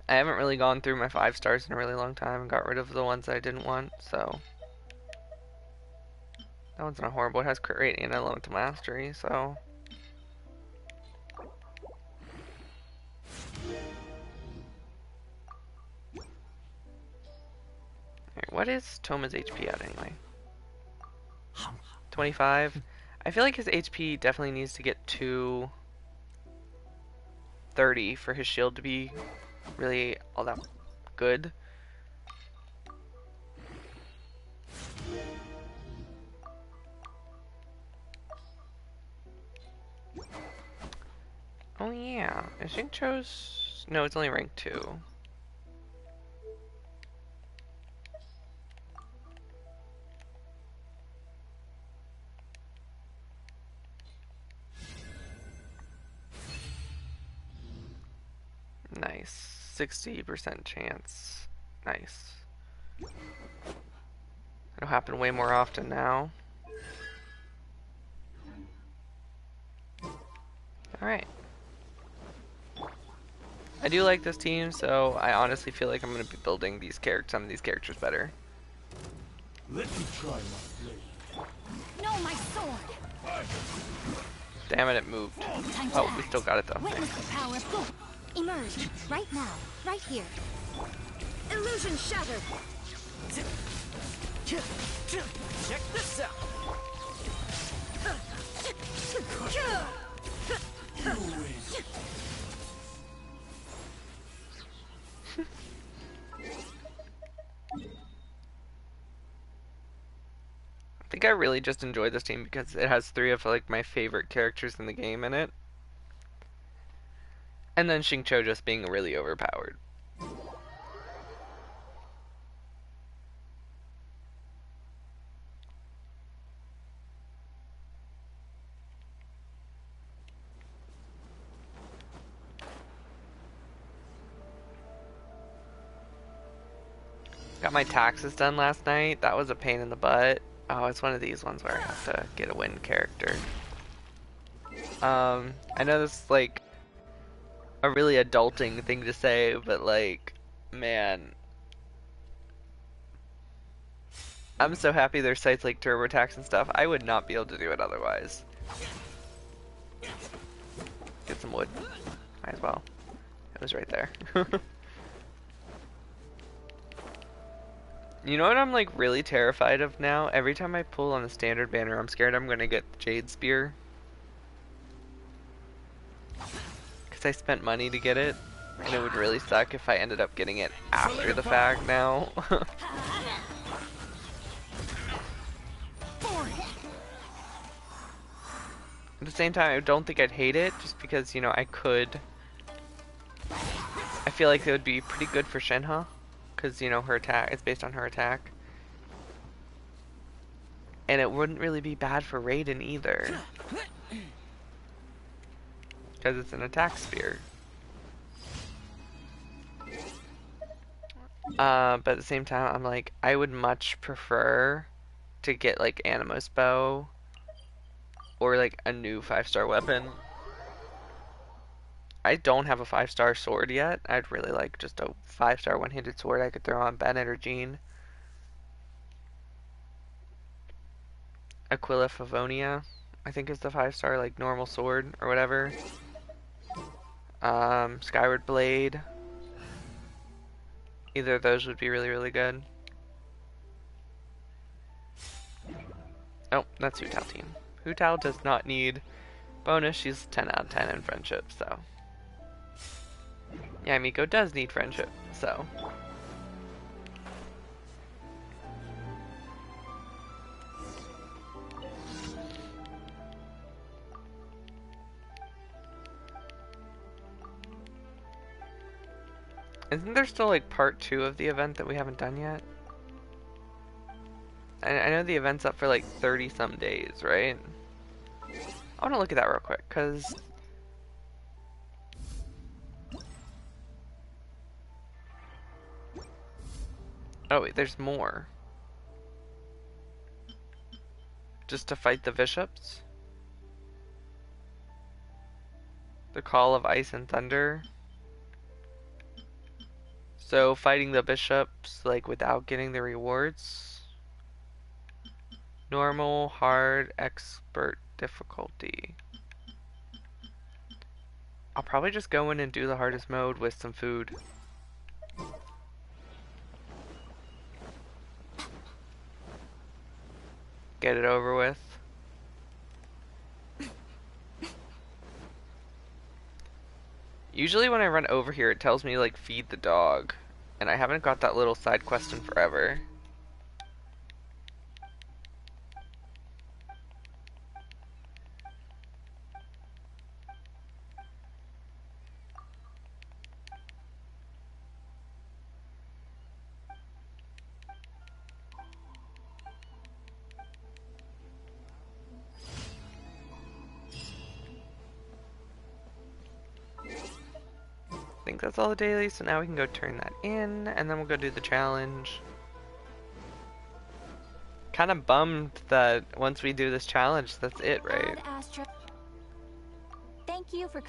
I haven't really gone through my 5-stars in a really long time and got rid of the ones that I didn't want, so that one's not horrible. It has crit rate and elemental mastery, so alright, what is Toma's HP at anyway? 25. I feel like his HP definitely needs to get to 30 for his shield to be really all that good. Oh yeah, I think Cho's... no, it's only rank 2. Nice. 60% chance. Nice. It'll happen way more often now. Alright. I do like this team, so I honestly feel like I'm going to be building these some of these characters better. Let me try my blade. No, my sword! Damn it, it moved. Time to Oh, we act. still got it though. Witness the power of God. Emerge. Right now. Right here. Illusion shattered. Check this out. I think I really just enjoy this team because it has 3 of like my favorite characters in the game in it. And then Xingqiu just being really overpowered. Got my taxes done last night. That was a pain in the butt. Oh, it's one of these ones where I have to get a win character. I know this is like a really adulting thing to say, but like, man, I'm so happy there's sites like TurboTax and stuff. I would not be able to do it otherwise. Get some wood. Might as well. It was right there. You know what I'm like really terrified of now? Every time I pull on the standard banner, I'm scared I'm gonna get the Jade Spear. Because I spent money to get it, and it would really suck if I ended up getting it after the fact now. At the same time, I don't think I'd hate it, just because, you know, I could... I feel like it would be pretty good for Shenhe, because, you know, her attack, it's based on her attack. And it wouldn't really be bad for Raiden either. Because it's an attack spear. But at the same time, I'm like, I would much prefer to get like Animo's bow or like a new 5-star weapon. I don't have a 5-star sword yet. I'd really like just a 5-star one-handed sword I could throw on Bennett or Jean. Aquila Favonia, I think is the 5-star like normal sword or whatever. Skyward Blade. Either of those would be really, really good. Oh, that's Hu Tao team. Hu Tao does not need bonus. She's 10 out of 10 in friendship, so. Yeah, Miko does need friendship, so. Isn't there still like part 2 of the event that we haven't done yet? I know the event's up for like 30 some days, right? I want to look at that real quick, because oh wait, there's more. Just to fight the bishops? The Call of Ice and Thunder. So fighting the bishops like without getting the rewards. Normal, hard, expert difficulty. I'll probably just go in and do the hardest mode with some food. Get it over with. Usually when I run over here it tells me like feed the dog. And I haven't got that little side quest in forever. I think that's all the dailies, so now we can go turn that in, and then we'll go do the challenge. Kind of bummed that once we do this challenge, that's it, right? Ad Astra. Thank you for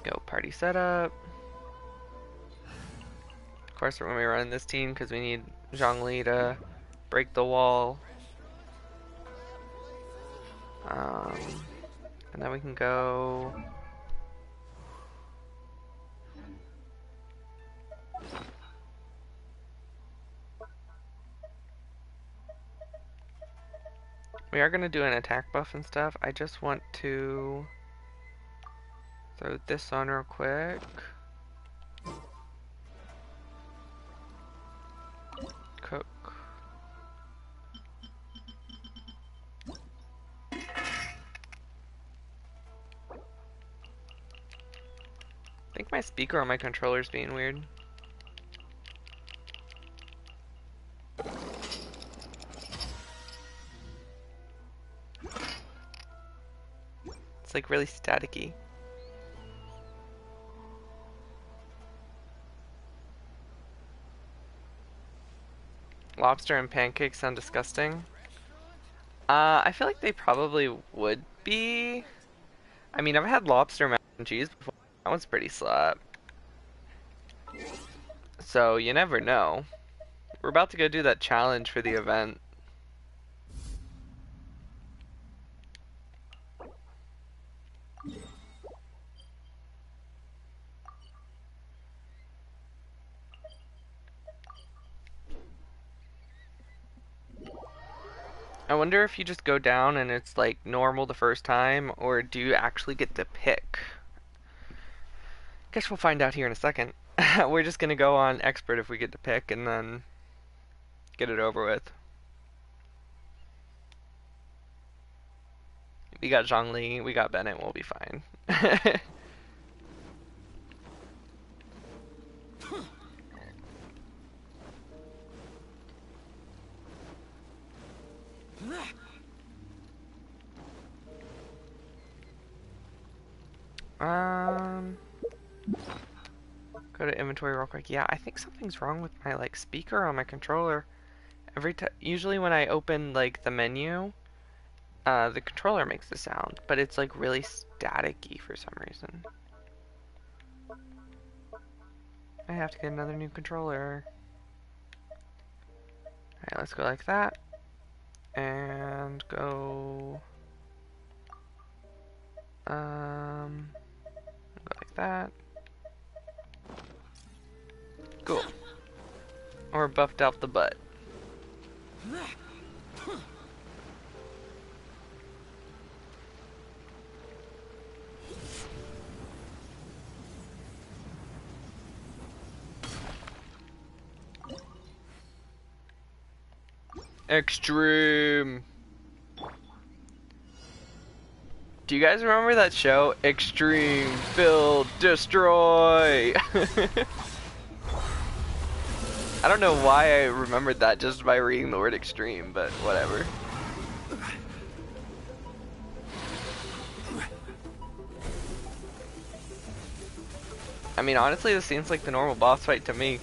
Go party setup. Of course, we're going to be running this team because we need Zhongli to break the wall. And then we can go. We are going to do an attack buff and stuff. I just want to throw this on real quick. Cook. I think my speaker on my controller is being weird. It's like really staticky. Lobster and pancakes sound disgusting. I feel like they probably would be. I mean, I've had lobster mac and cheese before. That one's pretty slap. So, you never know. We're about to go do that challenge for the event. I wonder if you just go down and it's like normal the first time, or do you actually get to pick? Guess we'll find out here in a second. We're just gonna go on expert if we get to pick and then get it over with. We got Zhongli, we got Bennett, we'll be fine. Um, go to inventory real quick. Yeah, I think something's wrong with my like speaker on my controller. Every time, usually when I open like the menu, the controller makes the sound, but it's like really staticky for some reason. I have to get another new controller. Alright, let's go like that. And go... go like that. Cool. Or buffed out the butt. Extreme. Do you guys remember that show? Extreme, build, destroy. I don't know why I remembered that just by reading the word extreme, but whatever. I mean, honestly, this seems like the normal boss fight to me.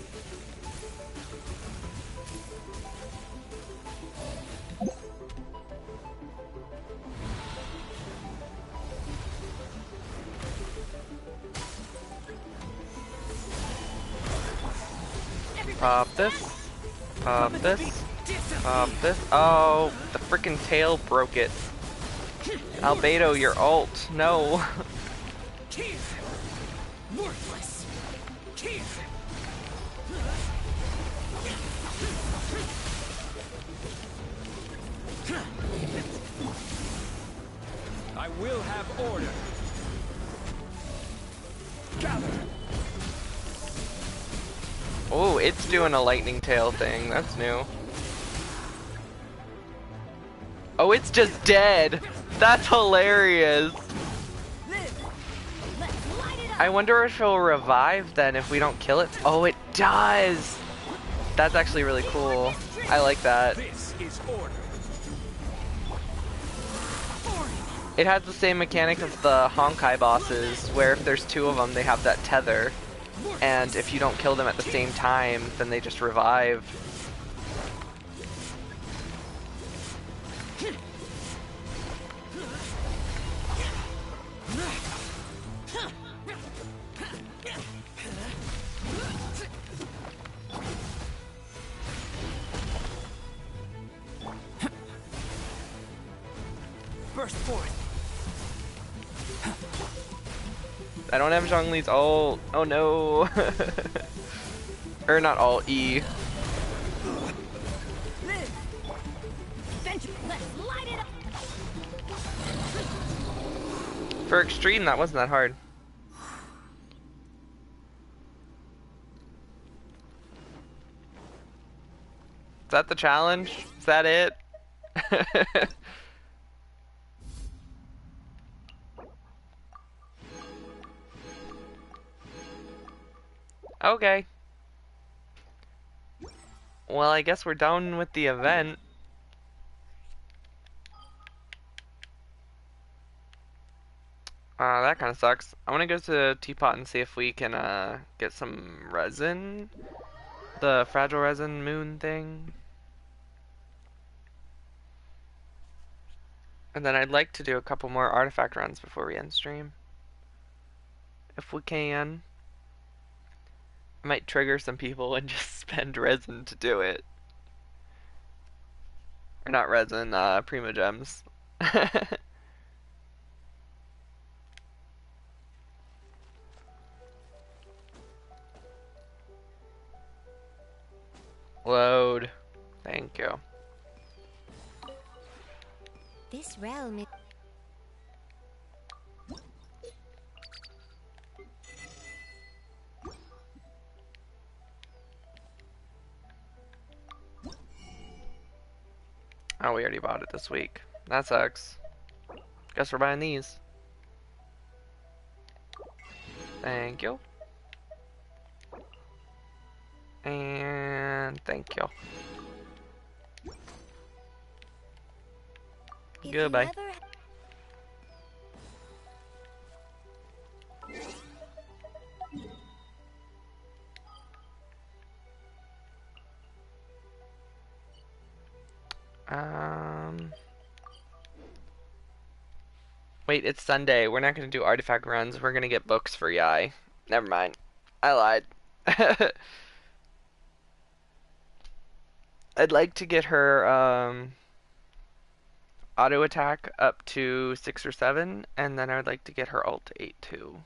Pop this. Pop this. Pop this. Oh, the freaking tail broke it. Albedo, your ult. No. Worthless. I will have order. Gather. Oh, it's doing a lightning tail thing. That's new. Oh, it's just dead. That's hilarious. I wonder if it'll revive then if we don't kill it. Oh, it does. That's actually really cool. I like that. This is order. It has the same mechanic of the Honkai bosses, where if there's two of them, they have that tether. And if you don't kill them at the same time, then they just revive. Burst forth. I don't have Zhongli's ult. Oh no. Or not ult, E. For extreme, that wasn't that hard. Is that the challenge? Is that it? Okay. Well, I guess we're done with the event. That kind of sucks. I want to go to Teapot and see if we can get some resin. The fragile resin moon thing. And then I'd like to do a couple more artifact runs before we end stream. If we can. I might trigger some people and just spend resin to do it. Or not resin, primo gems. Load. Thank you. This realm is... Oh, we already bought it this week. That sucks. Guess we're buying these. Thank you. And thank you. If Goodbye. you ever... Wait, it's Sunday. We're not gonna do artifact runs. We're gonna get books for Yai. Never mind. I lied. I'd like to get her auto attack up to 6 or 7, and then I would like to get her ult to 8 too.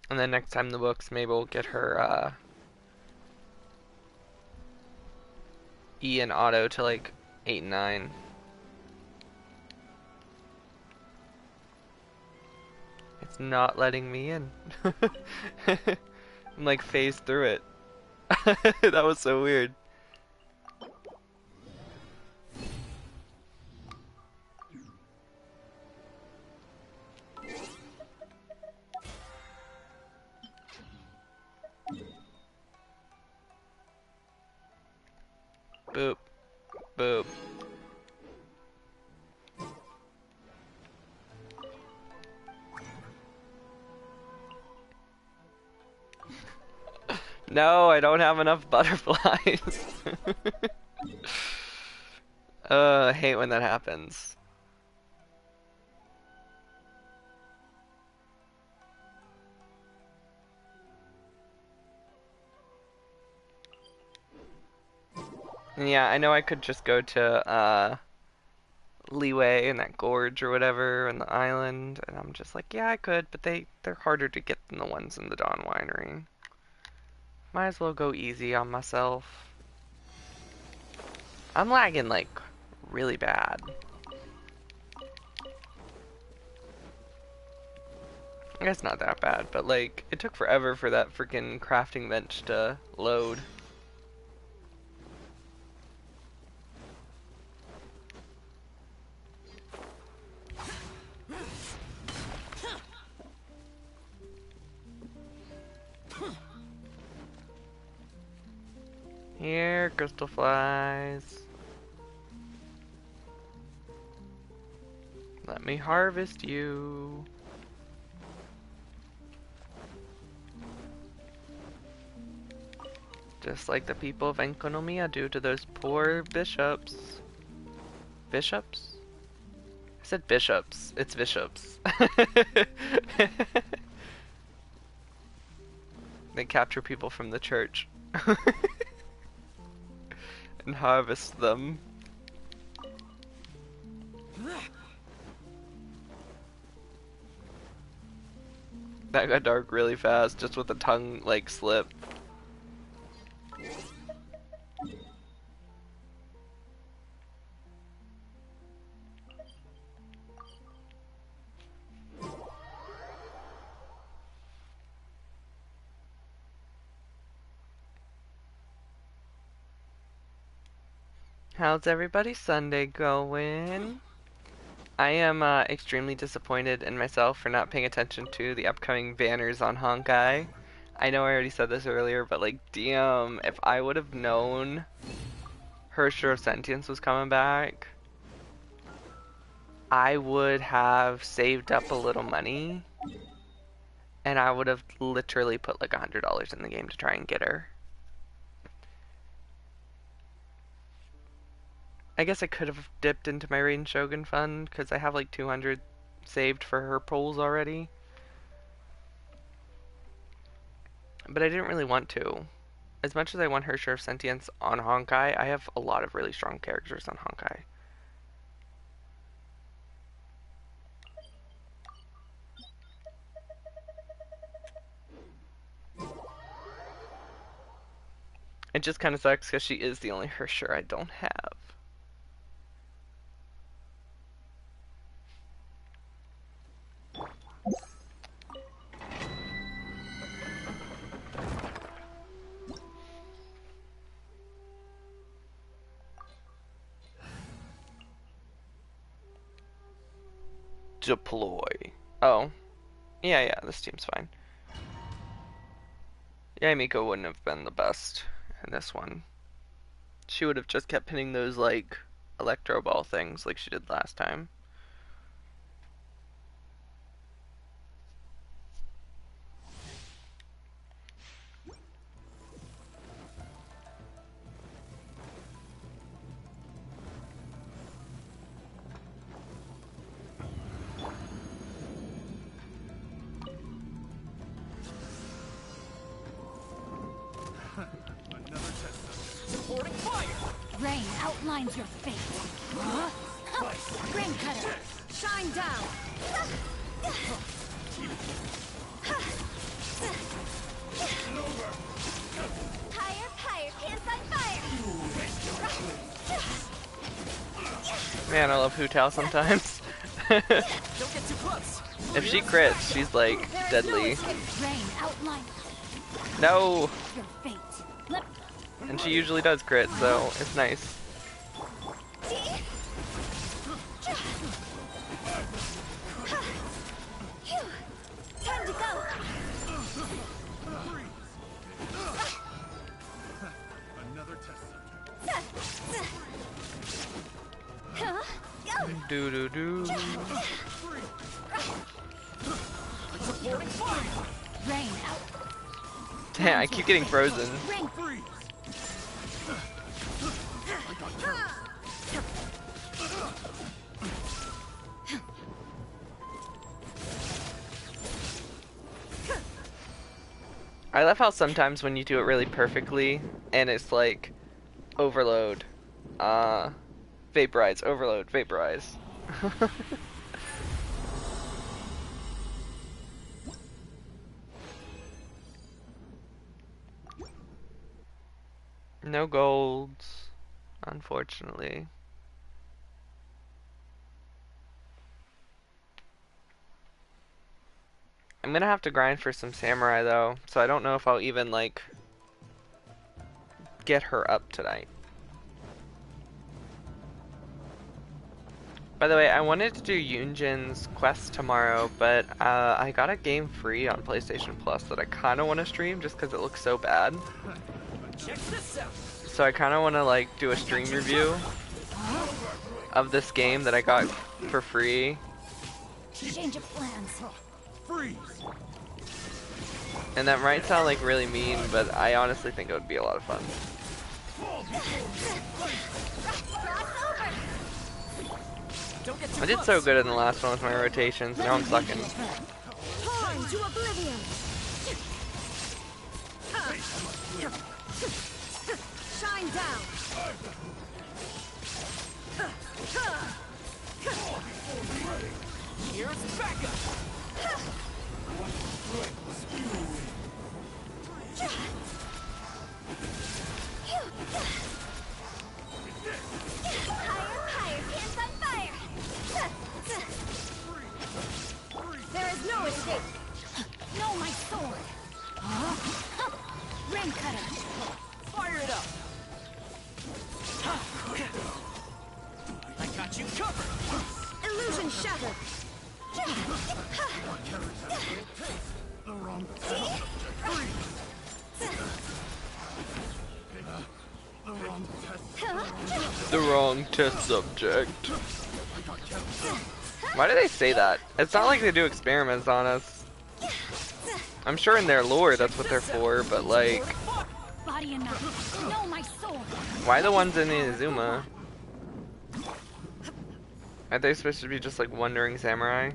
And then next time the books, maybe we'll get her E and auto to like 8 and 9. It's not letting me in. I'm like phased through it. That was so weird. Boop. Boop. No, I don't have enough butterflies. I hate when that happens. Yeah, I know I could just go to Leeway and that gorge or whatever and the island, and I'm just like, yeah, I could, but they're harder to get than the ones in the Dawn Winery. Might as well go easy on myself. I'm lagging like really bad. I guess not that bad, but like it took forever for that freaking crafting bench to load. Here, crystal flies. Let me harvest you. Just like the people of Enconomia do to those poor bishops. Bishops? I said bishops. It's bishops. They capture people from the church. And harvest them. That got dark really fast, just with the tongue, like, slip. How's everybody's Sunday going? I am extremely disappointed in myself for not paying attention to the upcoming banners on Honkai. I know I already said this earlier, but like, damn, if I would have known Herrscher of Sentience was coming back, I would have saved up a little money, and I would have literally put like $100 in the game to try and get her. I guess I could have dipped into my Raiden Shogun fund, because I have like 200 saved for her pulls already. But I didn't really want to. As much as I want Herrscher of Sentience on Honkai, I have a lot of really strong characters on Honkai. It just kind of sucks because she is the only Herrscher I don't have. Deploy. Oh. Yeah, this team's fine. Yeah, Miko wouldn't have been the best in this one. She would have just kept hitting those, like, electro ball things like she did last time. outlines your fate. Rain cutter, shine down. Higher, higher, pants on fire! Man, I love Hu sometimes. Don't get too close. If she crits, she's like There is deadly. no escape. Rain outline No! your fate. Let And she usually does crit, so it's nice. Time to go! Another test subject. Do do do. rain out. Damn, I keep getting frozen. Rain Freeze! I love how sometimes when you do it really perfectly and it's like overload, vaporize, overload, vaporize. No golds, unfortunately. I'm gonna have to grind for some samurai though, so I don't know if I'll even like get her up tonight. By the way, I wanted to do Yunjin's quest tomorrow, but I got a game free on PlayStation Plus that I kind of want to stream just because it looks so bad. Check this out. So I kind of want to like do a stream review of this game that I got for free. Change of plans. Freeze! And that might sound like really mean, but I honestly think it would be a lot of fun. Don't get too I did close. so good in the last one with my rotations, now I'm sucking. Torn to oblivion. Shine down. Here's backup. Higher, higher, pants on fire! There is no escape. No, my sword. Rain cutter. Fire it up. I got you covered. Illusion shattered. The wrong test. The wrong test. The wrong test subject. Why do they say that? It's not like they do experiments on us. I'm sure in their lore that's what they're for, but like, Body enough. No, my sword. why the ones in Inazuma? Are they supposed to be just like wandering samurai?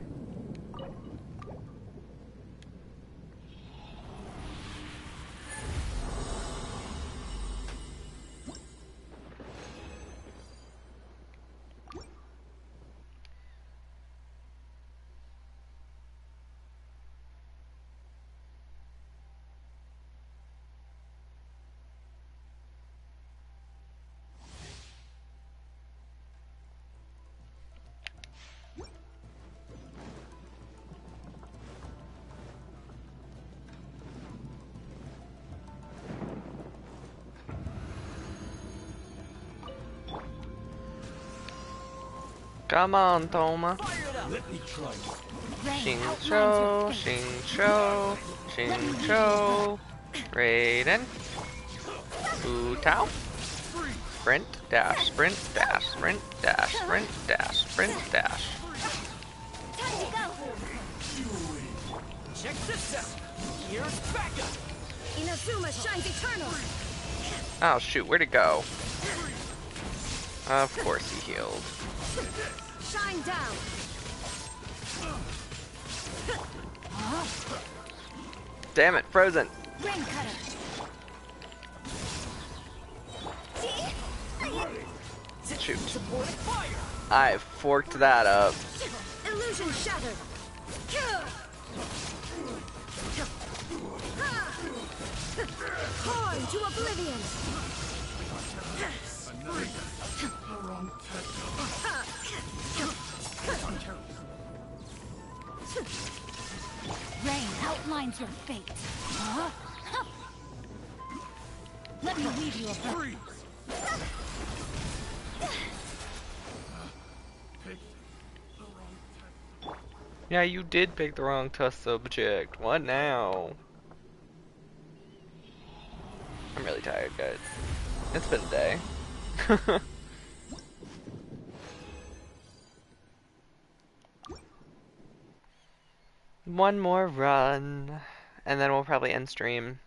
Come on, Toma. Fire it up. Rain Shincho, Shincho, Shincho. Raiden. Utao. Sprint, dash, sprint, dash, sprint, dash, sprint, dash, sprint, dash. Time to go! Check this out. Here's backup. Inazuma shines eternal. Oh shoot, where'd it go? Of course he healed. Shine down. Damn it, frozen. Rain cutter. shoot. Supporting fire. I forked that up. Illusion shattered. Horn to oblivion. Rain outlines your fate. Huh? Let me leave you a Freeze! Yeah, you did pick the wrong test subject. What now? I'm really tired, guys. It's been a day. One more run, and then we'll probably end stream.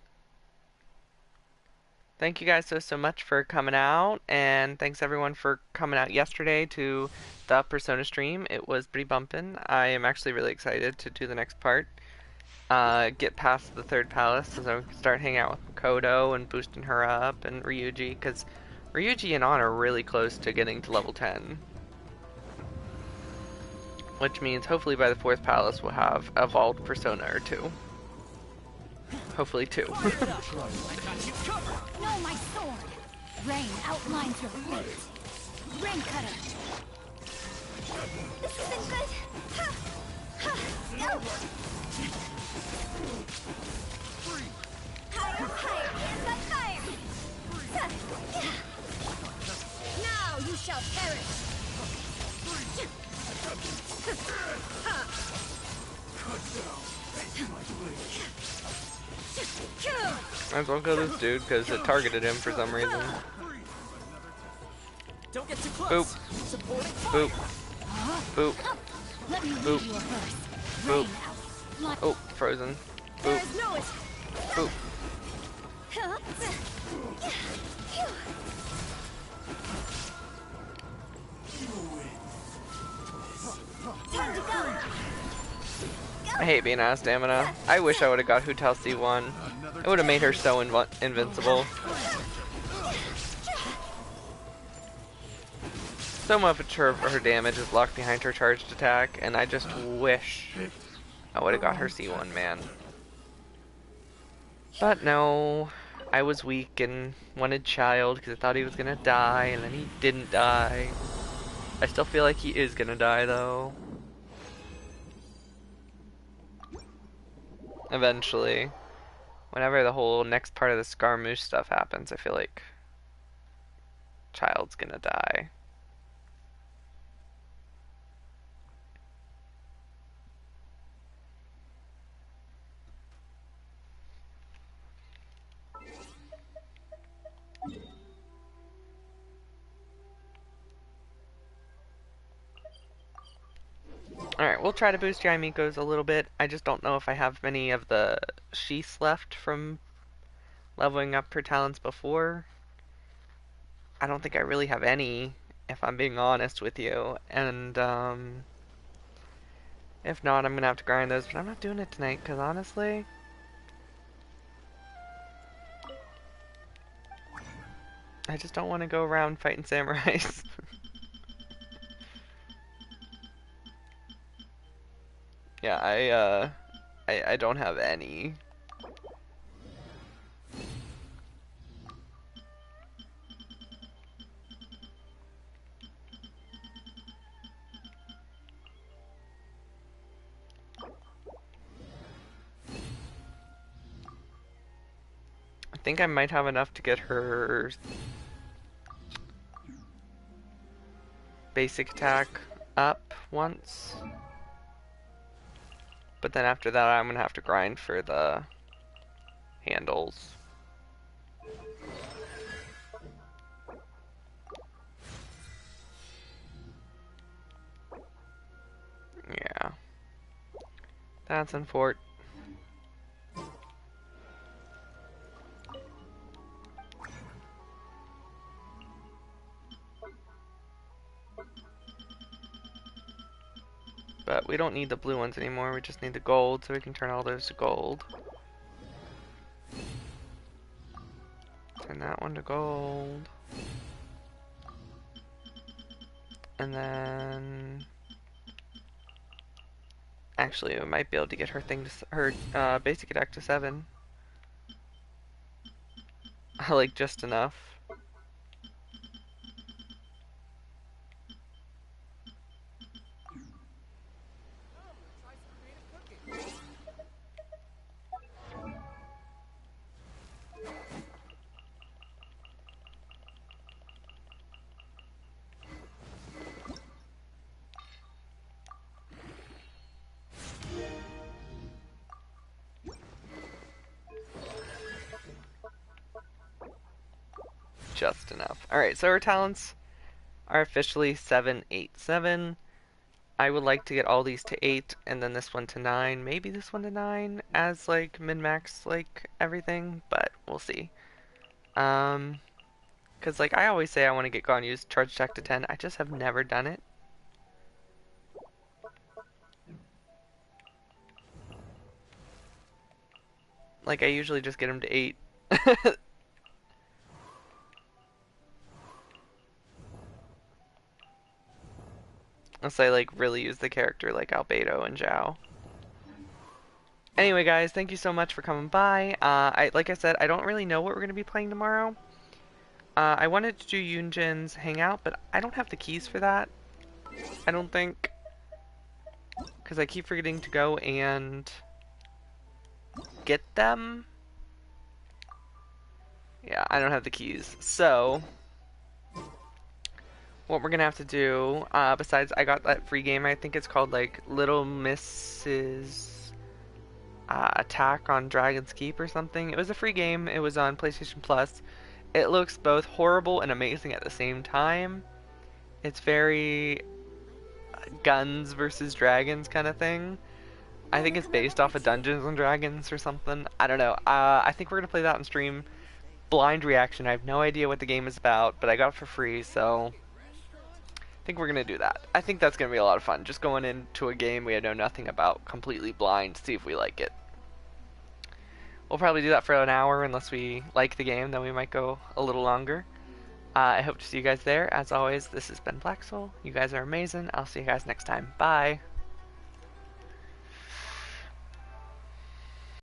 Thank you guys so much for coming out, and thanks everyone for coming out yesterday to the Persona stream. It was pretty bumpin'. I am actually really excited to do the next part. Get past the third palace, so we can start hanging out with Makoto and boosting her up, and Ryuji, because Ryuji and An are really close to getting to level 10. Which means hopefully by the fourth palace we'll have evolved Persona or two. Hopefully two. I got you covered. No, my sword. Rain outlines your fate. Rain cutter. This isn't good. Ha! Ha! No! Higher, higher, inside fire! Now you shall perish. Might as well kill this dude because it targeted him for some reason. Don't get too close. Boop. Supporting fire. Boop. Boop. Let me Boop. leave you a verse. Boop. Rain out. Oh, frozen. There Boop. is no escape. Boop. Time to go. I hate being out of stamina. I wish I would have got Hotel C1. It would have made her so invincible. So much of her damage is locked behind her charged attack, and I just wish I would have got her C1, man. But no, I was weak and wanted Child because I thought he was gonna die, and then he didn't die. I still feel like he is gonna die, though. Eventually. Whenever the whole next part of the Scaramouche stuff happens, I feel like Child's gonna die. Alright, we'll try to boost Yaimiko's a little bit. I just don't know if I have many of the sheaths left from leveling up her talents before. I don't think I really have any, if I'm being honest with you. And, if not, I'm gonna have to grind those, but I'm not doing it tonight, because honestly, I just don't want to go around fighting samurais. Yeah, I don't have any. I think I might have enough to get her basic attack up once. But then after that, I'm gonna have to grind for the handles. Yeah. That's unfortunate. But we don't need the blue ones anymore, we just need the gold, so we can turn all those to gold. Turn that one to gold. And then actually, we might be able to get her thing to her basic attack to 7. Like just enough. Just enough. Alright, so our talents are officially 7, 8, 7. I would like to get all these to 8 and then this one to 9. Maybe this one to 9 as like min-max like everything, but we'll see. Cause like I always say I want to get Ganyu's charge attack to 10. I just have never done it. Like I usually just get him to 8. Unless I like really use the character like Albedo and Zhao. Anyway, guys, thank you so much for coming by. Like I said, I don't really know what we're gonna be playing tomorrow. I wanted to do Yunjin's hangout, but I don't have the keys for that. I don't think, because I keep forgetting to go and get them. Yeah, I don't have the keys. So what we're gonna have to do, besides I got that free game, I think it's called like Little Mrs. Attack on Dragon's Keep or something. It was a free game. It was on PlayStation Plus. It looks both horrible and amazing at the same time. It's very guns versus dragons kind of thing. I think it's based off of Dungeons and Dragons or something. I don't know. I think we're gonna play that on stream. Blind reaction. I have no idea what the game is about, but I got it for free, so I think we're gonna do that. I think that's gonna be a lot of fun. Just going into a game we know nothing about, completely blind, see if we like it. We'll probably do that for an hour unless we like the game, then we might go a little longer. I hope to see you guys there. As always, this has been Black Soul. You guys are amazing. I'll see you guys next time. Bye.